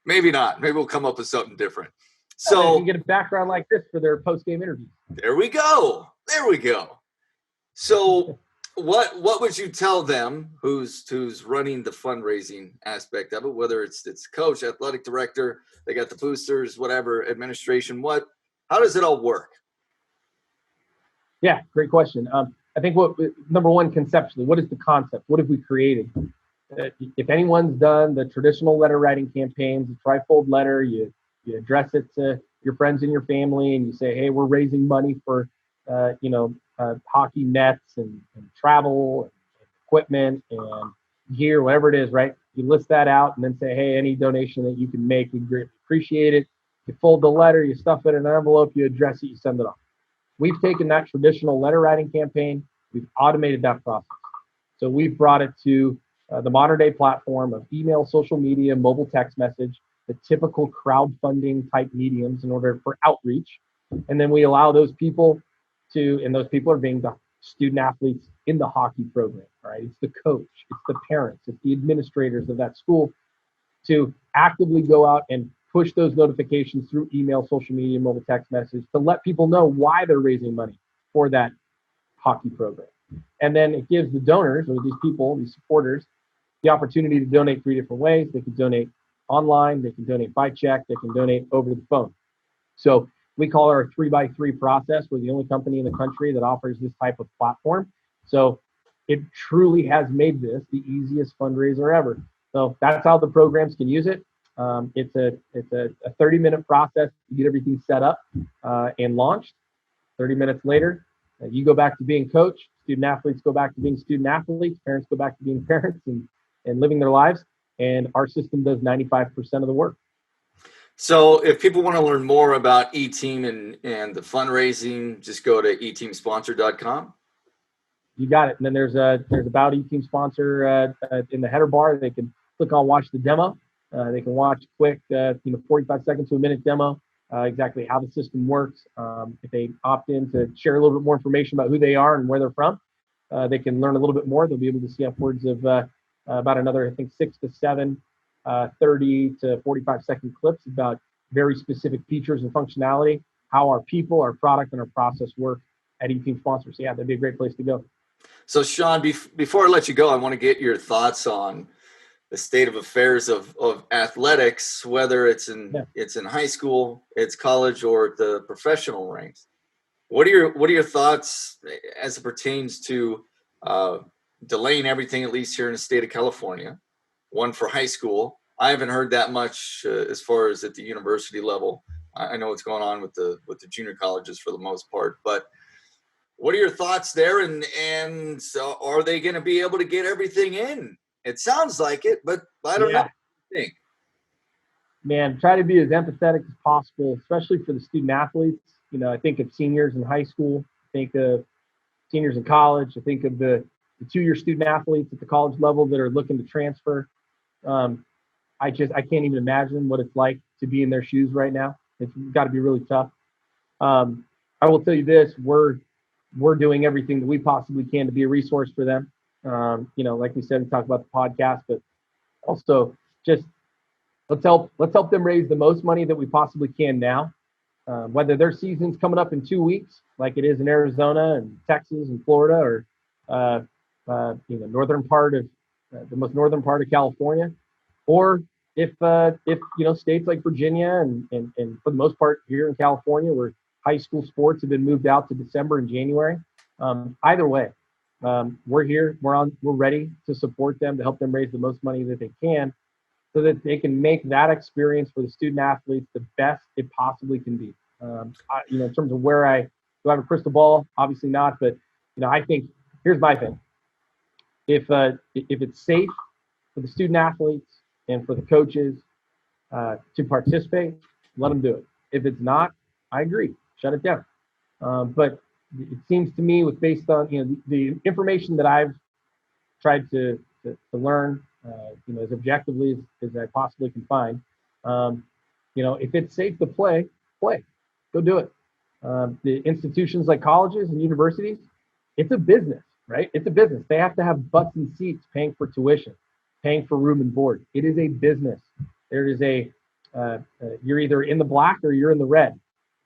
Maybe not. Maybe we'll come up with something different. So you can get a background like this for their post-game interviews. There we go. So what would you tell them who's running the fundraising aspect of it, whether it's coach, athletic director, they got the boosters, whatever, administration, how does it all work? Yeah, great question. I think number one, conceptually, what is the concept? What have we created? If anyone's done the traditional letter writing campaigns, the trifold letter, you address it to your friends and your family, and you say, hey, we're raising money for hockey nets and travel and equipment and gear, whatever it is, right? You list that out and then say, hey, any donation that you can make, we greatly appreciate it. You fold the letter, you stuff it in an envelope, you address it, you send it off. We've taken that traditional letter writing campaign, we've automated that process. So we've brought it to the modern day platform of email, social media, mobile text message, the typical crowdfunding type mediums in order for outreach. And then we allow those people and those people are being the student athletes in the hockey program, right? It's the coach, it's the parents, it's the administrators of that school to actively go out and push those notifications through email, social media, mobile text message to let people know why they're raising money for that hockey program. And then it gives the donors, or these people, these supporters, the opportunity to donate 3 different ways. They can donate online, they can donate by check, they can donate over the phone. So we call our 3x3 process. We're the only company in the country that offers this type of platform. So it truly has made this the easiest fundraiser ever. So that's how the programs can use it. It's a 30-minute process to get everything set up and launched. 30 minutes later, you go back to being coach, Student athletes go back to being student athletes, parents go back to being parents and living their lives. And our system does 95% of the work. So if people want to learn more about eTeam and the fundraising, just go to eteamsponsor.com. You got it. And then there's about eTeam sponsor in the header bar. They can click on watch the demo. They can watch a quick 45 seconds to a minute demo, exactly how the system works. If they opt in to share a little bit more information about who they are and where they're from, they can learn a little bit more. They'll be able to see upwards of about another, I think, 6 to 7 30 to 45-second clips about very specific features and functionality, how our people, our product, and our process work at eTeam Sponsor. So yeah, that'd be a great place to go. So Sean, before I let you go, I want to get your thoughts on the state of affairs of athletics, whether it's in high school, it's college, or the professional ranks. What are your thoughts as it pertains to delaying everything, at least here in the state of California? One for high school. I haven't heard that much as far as at the university level. I know what's going on with the junior colleges for the most part, but what are your thoughts there? And so are they going to be able to get everything in? It sounds like it, but I don't know. What do you think? Man, try to be as empathetic as possible, especially for the student athletes. I think of seniors in high school, I think of seniors in college, I think of the 2-year student athletes at the college level that are looking to transfer. I can't even imagine what it's like to be in their shoes right now. It's got to be really tough. I will tell you this: we're doing everything that we possibly can to be a resource for them. Like we said, we talked about the podcast, but also just let's help them raise the most money that we possibly can now. Whether their season's coming up in 2 weeks, like it is in Arizona and Texas and Florida, or northern part of the most northern part of California, or if states like Virginia and for the most part here in California, where high school sports have been moved out to December and January. Either way, we're here. We're ready to support them, to help them raise the most money that they can, so that they can make that experience for the student athletes the best it possibly can be. In terms of where do I have a crystal ball? Obviously not, but I think here's my thing. If it's safe for the student athletes and for the coaches to participate, let them do it. If it's not, I agree, shut it down. But it seems to me, based on the information that I've tried to learn, as objectively as I possibly can find, if it's safe to play, go do it. The institutions like colleges and universities, it's a business, right? It's a business. They have to have butts and seats paying for tuition, paying for room and board. It is a business. There is you're either in the black or you're in the red.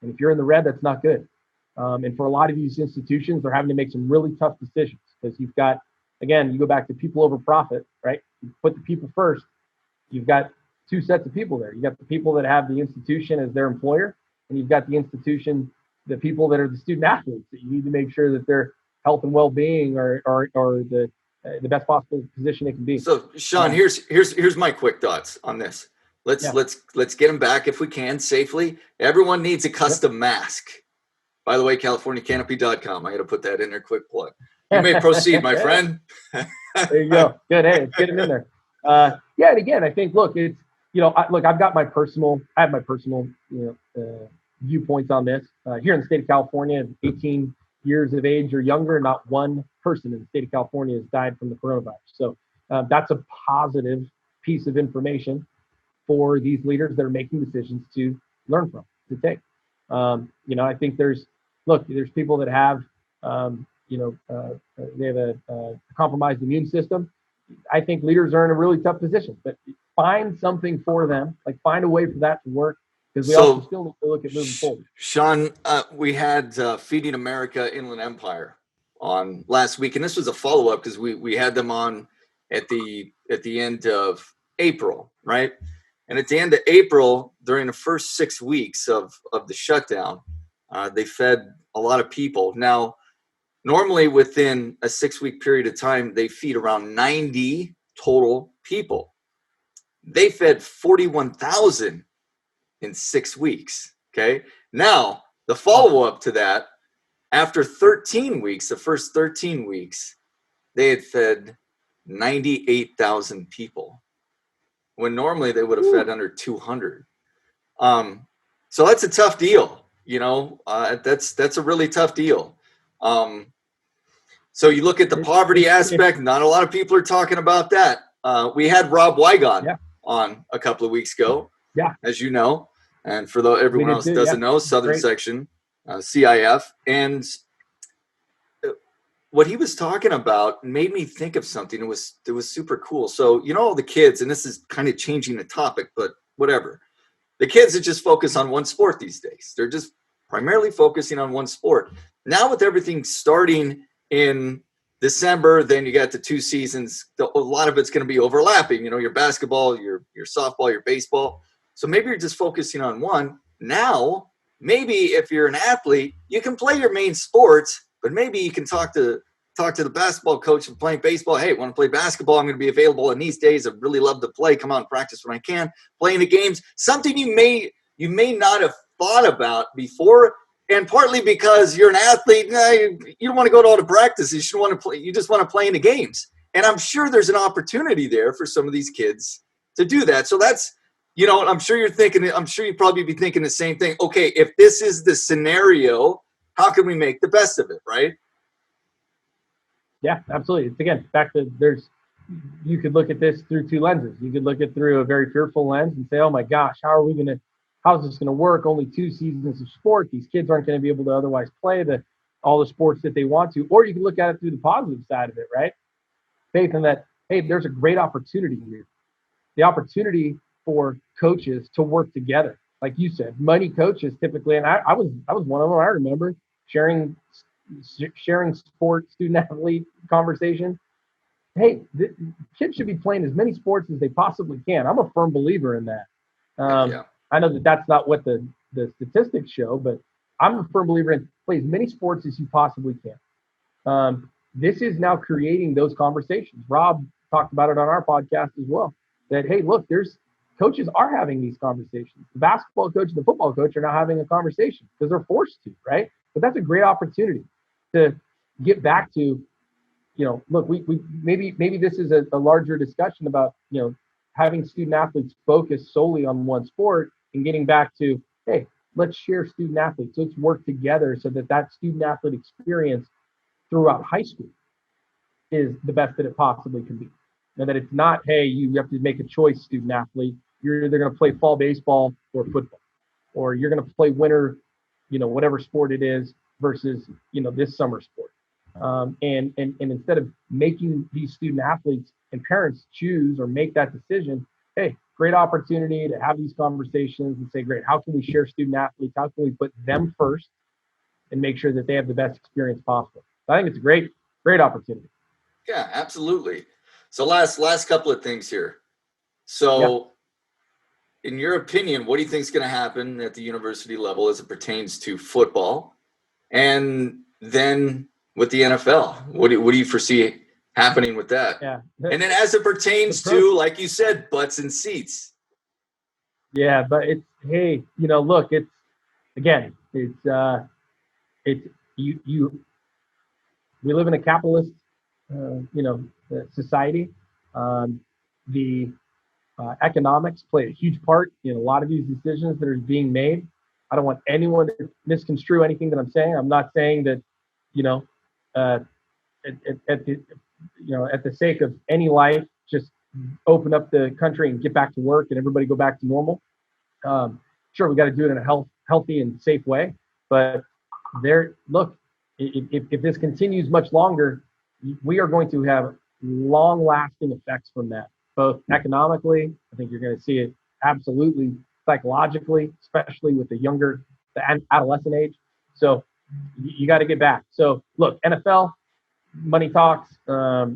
And if you're in the red, that's not good. And for a lot of these institutions, they're having to make some really tough decisions, because you've got, again, you go back to people over profit, right? You put the people first. You've got 2 sets of people there. You got the people that have the institution as their employer, and you've got the institution, the people that are the student athletes, that you need to make sure that their health and well-being are the best possible position it can be. So Sean, here's my quick thoughts on this. Let's get them back if we can safely. Everyone needs a custom mask. By the way, CaliforniaCanopy.com. I got to put that in there. Quick plug. You may proceed, my friend. There you go. Good. Hey, let's get them in there. And again, I think, look, it's, I've got my personal viewpoints on this. Here in the state of California, 18 years of age or younger, not one person in the state of California has died from the coronavirus. So that's a positive piece of information for these leaders that are making decisions to learn from, to take. I think there's people that have, they have a compromised immune system. I think leaders are in a really tough position, but find something for them, like find a way for that to work, because we also still need to look at moving forward. Sean, we had Feeding America Inland Empire on last week, and this was a follow-up because we had them on at the end of April, right? And at the end of April, during the first 6 weeks of the shutdown, they fed a lot of people. Now, normally within a 6-week period of time, they feed around 90 total people. They fed 41,000 in 6 weeks. Okay. Now, the follow-up to that, After 13 weeks, the first 13 weeks, they had fed 98,000 people, when normally they would have fed under 200. So that's a tough deal. That's a really tough deal. So you look at the poverty aspect, not a lot of people are talking about that. We had Rob Wygod on a couple of weeks ago, as you know, and for everyone else who doesn't know, Southern Section, CIF, and what he was talking about made me think of something. It was super cool. So, the kids, and this is kind of changing the topic, but whatever. The kids that just focus on one sport these days. They're just primarily focusing on one sport. Now with everything starting in December, then you got the 2 seasons. A lot of it's going to be overlapping. Your basketball, your softball, your baseball. So maybe you're just focusing on one. Now, maybe if you're an athlete, you can play your main sports, but maybe you can talk to the basketball coach and playing baseball. Hey, want to play basketball? I'm going to be available in these days. I really love to play. Come on, practice when I can. Playing the games, something you may not have thought about before, and partly because you're an athlete, you don't want to go to all the practices. You want to play. You just want to play in the games. And I'm sure there's an opportunity there for some of these kids to do that. So that's, I'm sure you're thinking. I'm sure you'd probably be thinking the same thing. Okay, if this is the scenario, how can we make the best of it, right? Yeah, absolutely. It's again back to you could look at this through 2 lenses. You could look at through a very fearful lens and say, oh my gosh, how is this going to work? Only 2 seasons of sport. These kids aren't going to be able to otherwise play all the sports that they want to. Or you can look at it through the positive side of it, right? Faith in that, hey, there's a great opportunity here. The opportunity for coaches to work together. Like you said, money coaches typically, and I was one of them. I remember sharing sport, student athlete conversation. Hey, kids should be playing as many sports as they possibly can. I'm a firm believer in that. I know that that's not what the statistics show, but I'm a firm believer in play as many sports as you possibly can. This is now creating those conversations. Rob talked about it on our podcast as well, that, hey, look, coaches are having these conversations. The basketball coach and the football coach are now having a conversation because they're forced to, right? But that's a great opportunity to get back to, look, we maybe this is a larger discussion about, having student athletes focus solely on one sport and getting back to, hey, let's share student athletes. Let's work together so that student athlete experience throughout high school is the best that it possibly can be. And that it's not, hey, you have to make a choice, student athlete. You're either going to play fall baseball or football, or you're going to play winter, whatever sport it is versus, this summer sport. And instead of making these student athletes and parents choose or make that decision, hey, great opportunity to have these conversations and say, great, how can we share student athletes? How can we put them first and make sure that they have the best experience possible? So I think it's a great opportunity. Yeah, absolutely. So last couple of things here. So in your opinion, what do you think is going to happen at the university level as it pertains to football? And then with the NFL, what do you foresee happening with that? Yeah. And then as it pertains to, like you said, butts and seats. Yeah, but it's, hey, look, it's, again, we live in a capitalist, society. The economics play a huge part in a lot of these decisions that are being made. I don't want anyone to misconstrue anything that I'm saying. I'm not saying that, at the sake of any life, just open up the country and get back to work and everybody go back to normal. Sure, we got to do it in a healthy and safe way. But if this continues much longer, we are going to have long-lasting effects from that, both economically. I think you're going to see it absolutely psychologically, especially with the adolescent age. So you got to get back. So look, NFL, money talks. I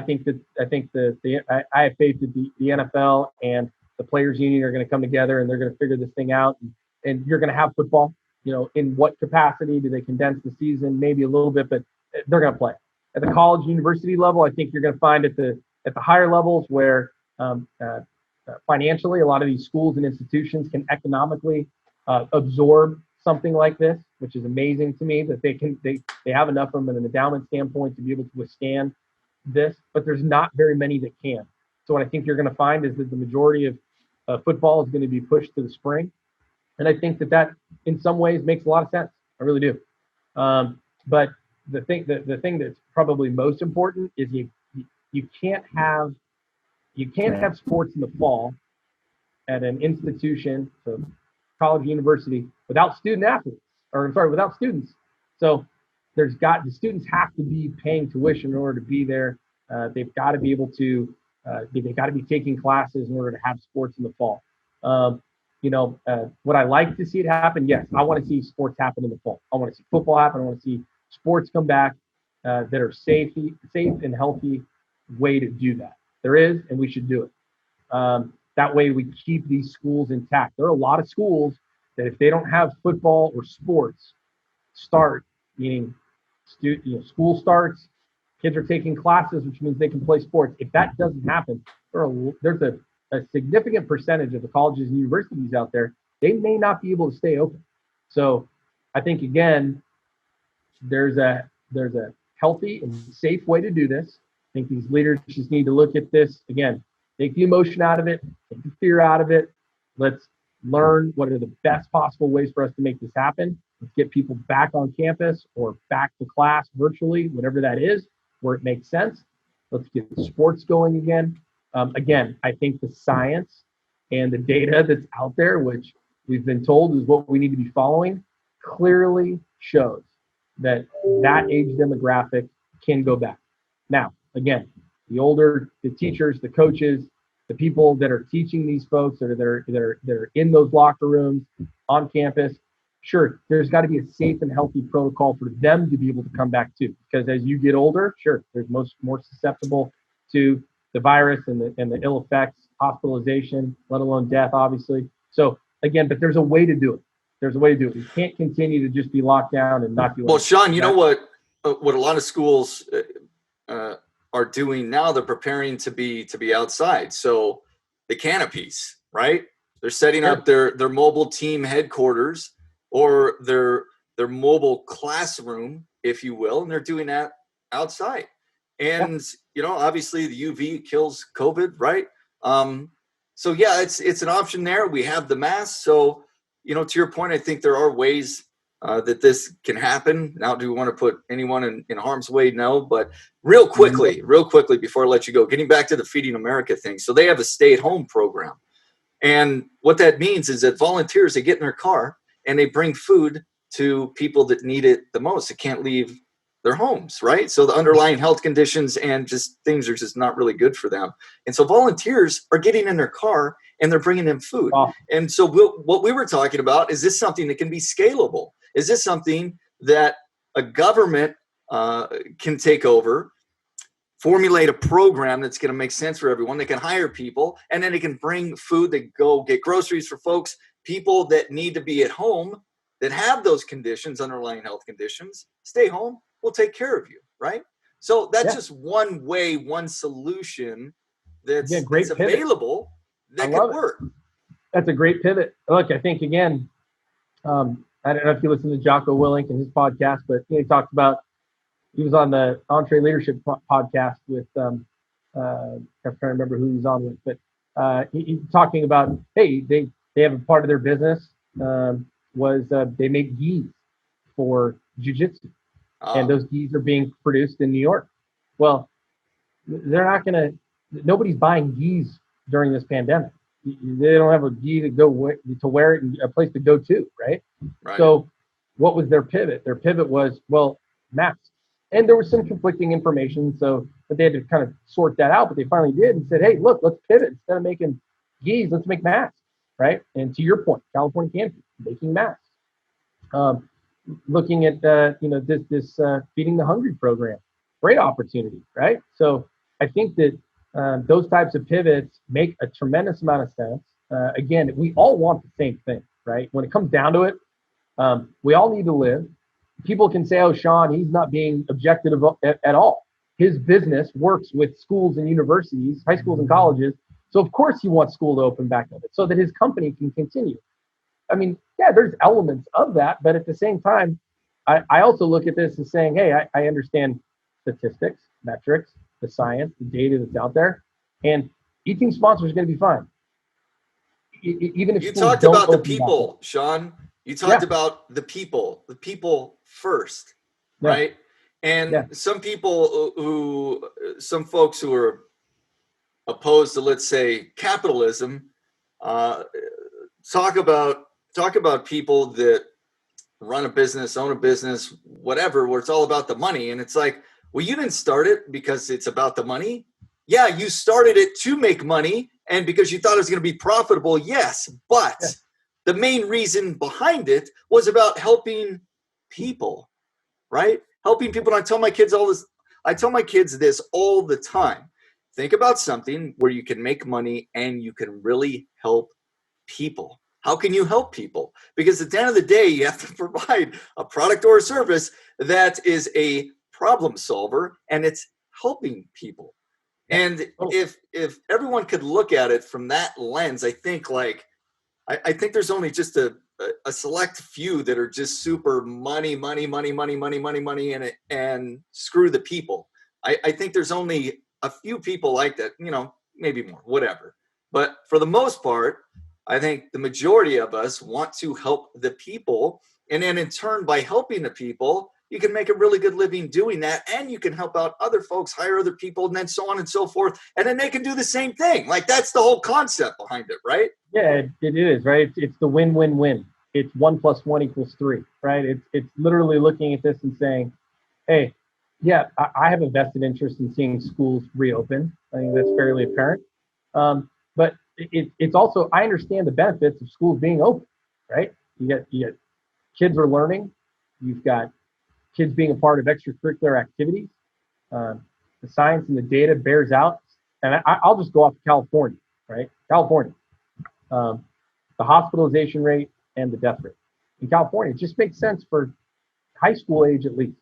think I have faith that the NFL and the players union are going to come together and they're going to figure this thing out. And you're going to have football. In what capacity do they condense the season? Maybe a little bit, but they're going to play. At the college university level, I think you're going to find at the higher levels where financially a lot of these schools and institutions can economically absorb something like this, which is amazing to me that they have enough from an endowment standpoint to be able to withstand this, but there's not very many that can. So what I think you're going to find is that the majority of football is going to be pushed to the spring. And I think that in some ways makes a lot of sense. I really do. But the thing that's probably most important is you can't have sports in the fall at an institution, so college, university, without without students. So the students have to be paying tuition in order to be there. They've got to be able to, they've got to be taking classes in order to have sports in the fall. Would I like to see it happen? Yes, I want to see sports happen in the fall. I want to see football happen. I want to see sports come back that are safe and healthy way to do that. There is, and we should do it. That way we keep these schools intact. There are a lot of schools that if they don't have football or sports start, meaning school starts, kids are taking classes, which means they can play sports. If that doesn't happen, there's a significant percentage of the colleges and universities out there, they may not be able to stay open. So I think, again, there's a healthy and safe way to do this. I think these leaders just need to look at this, again, take the emotion out of it, take the fear out of it. Let's learn what are the best possible ways for us to make this happen. Let's get people back on campus or back to class virtually, whatever that is, where it makes sense. Let's get sports going again. Again, I think the science and the data that's out there, which we've been told is what we need to be following, clearly shows that age demographic can go back. Now, again, the teachers, the coaches, the people that are teaching these folks that are in those locker rooms on campus, sure, there's got to be a safe and healthy protocol for them to be able to come back too. Because as you get older, sure, there's more susceptible to the virus and the ill effects, hospitalization, let alone death, obviously. So again, but there's a way to do it. There's a way to do it. We can't continue to just be locked down and not do Well, Sean, you know what a lot of schools are doing now? They're preparing to be outside. So the canopies, right? They're setting up their mobile team headquarters or their mobile classroom, if you will, and they're doing that outside. And obviously the UV kills COVID, right? So yeah, it's an option there. We have the mask. So, to your point, I think there are ways that this can happen. Now, do we want to put anyone in harm's way? No, but real quickly, before I let you go, getting back to the Feeding America thing. So they have a stay-at-home program. And what that means is that volunteers, they get in their car and they bring food to people that need it the most. They can't leave their homes, right? So the underlying health conditions and just things are just not really good for them. And so volunteers are getting in their car and they're bringing them food. Wow. And so what we were talking about, is this something that can be scalable? Is this something that a government can take over, formulate a program that's going to make sense for everyone? They can hire people and then they can bring food. They go get groceries for folks, people that need to be at home that have those conditions, underlying health conditions. Stay home. We'll take care of you, right? So that's just one way, one solution that's available that could work. That's a great pivot. Look, I think, again, I don't know if you listen to Jocko Willink and his podcast, but he talked about, he was on the Entree Leadership podcast with, I'm trying to remember who he's on with, but he's talking about, hey, they have a part of their business was they make gis for jiu-jitsu. And those gis are being produced in New York. Well, they're not going to, nobody's buying gis during this pandemic. They don't have a gi to wear it and a place to go to, right? So what was their pivot? Their pivot was, masks. And there was some conflicting information, so but they had to kind of sort that out, but they finally did and said, hey, look, let's pivot. Instead of making gis, let's make masks, right? And to your point, California Canopy, making masks. Looking at this Feeding the Hungry program, great opportunity, right? So I think that those types of pivots make a tremendous amount of sense. Again, we all want the same thing, right? When it comes down to it, we all need to live. People can say, oh, Sean, he's not being objective at all. His business works with schools and universities, high schools and colleges. So of course he wants school to open back up so that his company can continue. I mean, yeah, there's elements of that, but at the same time, I also look at this as saying, hey, I understand statistics, metrics, the science, the data that's out there, and e-team sponsor is going to be fine. Even if You schools talked don't about the open back up. people, Sean. You talked Yeah, about the people first, yeah, right? And yeah, some people some folks who are opposed to, let's say, capitalism, uh, talk about people that run a business, own a business, whatever, where it's all about the money. And it's like, well, you didn't start it because it's about the money. Yeah, you started it to make money and because you thought it was going to be profitable. Yes, but yeah, the main reason behind it was about helping people, right? Helping people. And I tell my kids this all the time. Think about something where you can make money and you can really help people. How can you help people? Because at the end of the day, you have to provide a product or a service that is a problem solver and it's helping people. yeah. And Oh, if everyone could look at it from that lens, I think there's only just a select few that are just super money, and screw the people. I think there's only a few people like that, maybe more, whatever. But for the most part, I think the majority of us want to help the people. And then in turn, by helping the people, you can make a really good living doing that. And you can help out other folks, hire other people, and then so on and so forth. And then they can do the same thing. Like that's the whole concept behind it, right? yeah, it is, right? It's the win-win-win. It's 1 + 1 = 3, right? It's literally looking at this and saying, hey, yeah, I have a vested interest in seeing schools reopen. I think that's fairly apparent. But it's also, I understand the benefits of schools being open, right? You get kids are learning. You've got kids being a part of extracurricular activities. The science and the data bears out. And I'll just go off to California, right? California, um, the hospitalization rate and the death rate. In California, it just makes sense for high school age at least.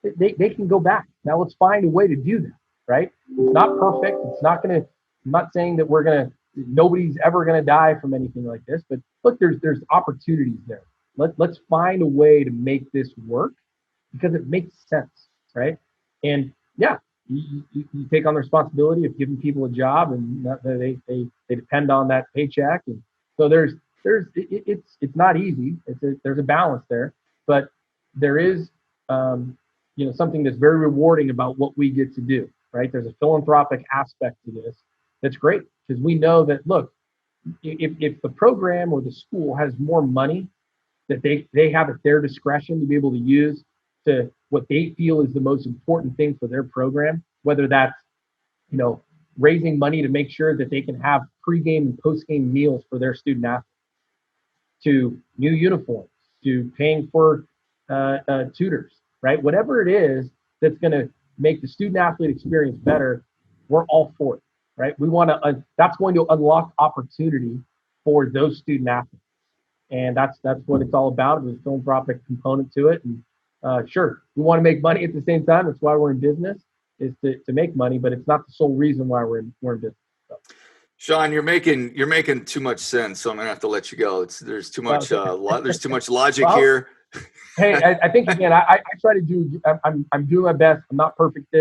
They can go back. Now let's find a way to do that, right? It's not perfect. It's not going to, I'm not saying that nobody's ever going to die from anything like this, but look, there's opportunities there. Let's find a way to make this work because it makes sense, right? And yeah, you take on the responsibility of giving people a job and they depend on that paycheck. And so it's not easy. There's a balance there, but there is, something that's very rewarding about what we get to do, right? There's a philanthropic aspect to this that's great because we know that, look, if the program or the school has more money that they have at their discretion to be able to use to what they feel is the most important thing for their program, whether that's, you know, raising money to make sure that they can have pregame and postgame meals for their student athletes, to new uniforms, to paying for tutors, right? Whatever it is that's going to make the student athlete experience better, we're all for it, right? We want to, that's going to unlock opportunity for those student athletes. And that's what it's all about. There's a philanthropic component to it. And sure, we want to make money at the same time. That's why we're in business, is to make money, but it's not the sole reason why we're in business. So. Sean, you're making too much sense, so I'm gonna have to let you go. There's too much there's too much logic Well, here. hey, I think again, I try to do. I'm doing my best. I'm not perfect.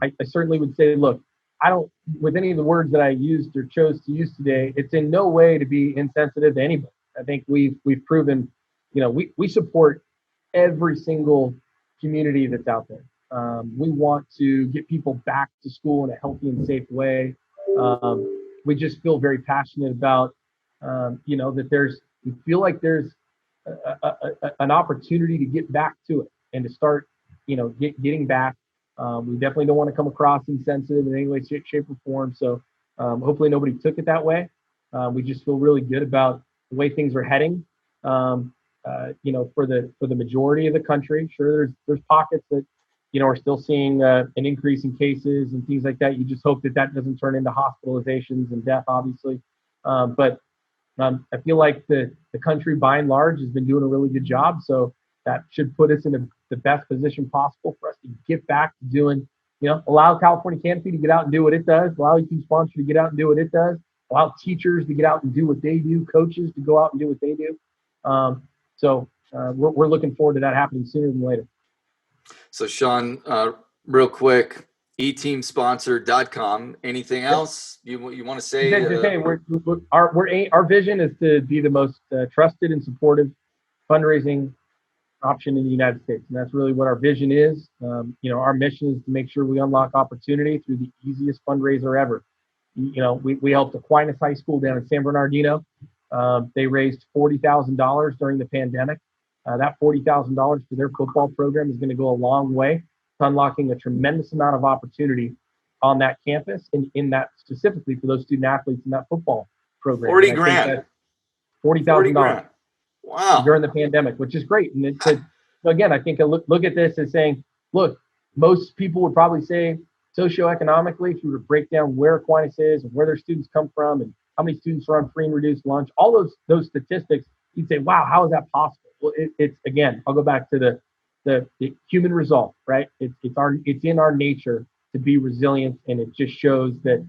I certainly would say, look, I don't, with any of the words that I used or chose to use today, it's in no way to be insensitive to anybody. I think we've proven, we support every single community that's out there. We want to get people back to school in a healthy and safe way. We just feel very passionate about, that we feel like there's an opportunity to get back to it and to start, getting back. We definitely don't want to come across insensitive in any way, shape, or form. So hopefully nobody took it that way. We just feel really good about the way things are heading. For the majority of the country, sure, there's pockets that are still seeing an increase in cases and things like that. You just hope that doesn't turn into hospitalizations and death, obviously. But I feel like the country, by and large, has been doing a really good job. So that should put us in the best position possible for us to get back to doing, allow California Canopy to get out and do what it does, allow E-Team Sponsor to get out and do what it does, allow teachers to get out and do what they do, coaches to go out and do what they do. We're looking forward to that happening sooner than later. So Sean, real quick, eteamsponsor.com. Anything else you want to say? Hey, our vision is to be the most trusted and supportive fundraising option in the United States, and that's really what our vision is. Our mission is to make sure we unlock opportunity through the easiest fundraiser ever. We helped Aquinas High School down in San Bernardino. They raised $40,000 during the pandemic. That $40,000 for their football program is going to go a long way to unlocking a tremendous amount of opportunity on that campus, and in that specifically for those student athletes in that football program. 40 grand. $40,000. Wow. During the pandemic, which is great. And again, I think look at this as saying, look, most people would probably say socioeconomically, if you were to break down where Aquinas is and where their students come from and how many students are on free and reduced lunch, all those statistics, you'd say, wow, how is that possible? Well, it's again, I'll go back to the human result, right? It's in our nature to be resilient, and it just shows that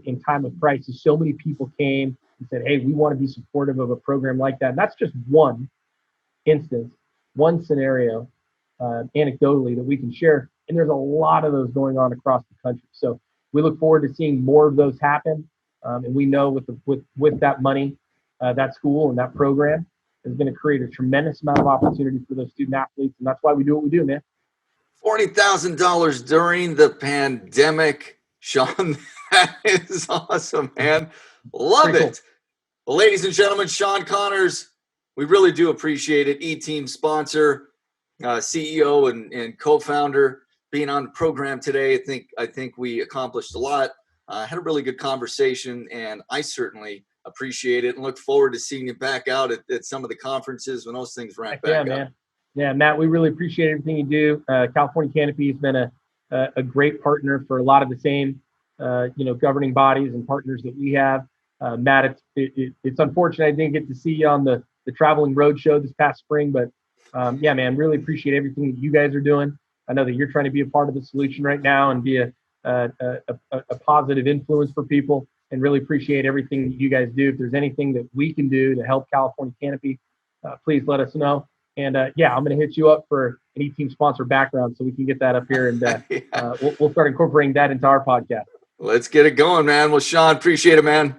in time of crisis, so many people came and said, hey, we want to be supportive of a program like that. And that's just one instance, one scenario, anecdotally, that we can share. And there's a lot of those going on across the country. So we look forward to seeing more of those happen. And we know with that money, that school and that program is going to create a tremendous amount of opportunity for those student athletes. And that's why we do what we do, man. $40,000 during the pandemic. Sean, that is awesome, man. Love it. Cool. Well, ladies and gentlemen, Sean Connors, we really do appreciate it. E-Team sponsor, CEO and co-founder, being on the program today. I think we accomplished a lot. Had a really good conversation, and I certainly appreciate it and look forward to seeing you back out at some of the conferences when those things ramp back up. Man. Yeah, Matt, we really appreciate everything you do. California Canopy has been a great partner for a lot of the same governing bodies and partners that we have. Matt, it's unfortunate I didn't get to see you on the traveling road show this past spring, but yeah, man, really appreciate everything that you guys are doing. I know that you're trying to be a part of the solution right now and be a positive influence for people, and really appreciate everything that you guys do. If there's anything that we can do to help California Canopy, please let us know. And yeah, I'm going to hit you up for an E-Team sponsor background so we can get that up here, and yeah. We'll start incorporating that into our podcast. Let's get it going, man. Well, Sean, appreciate it, man.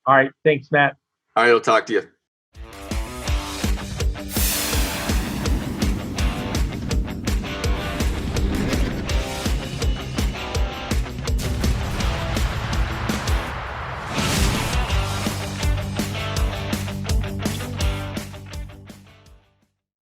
All right. Thanks, Matt. All right. I'll talk to you.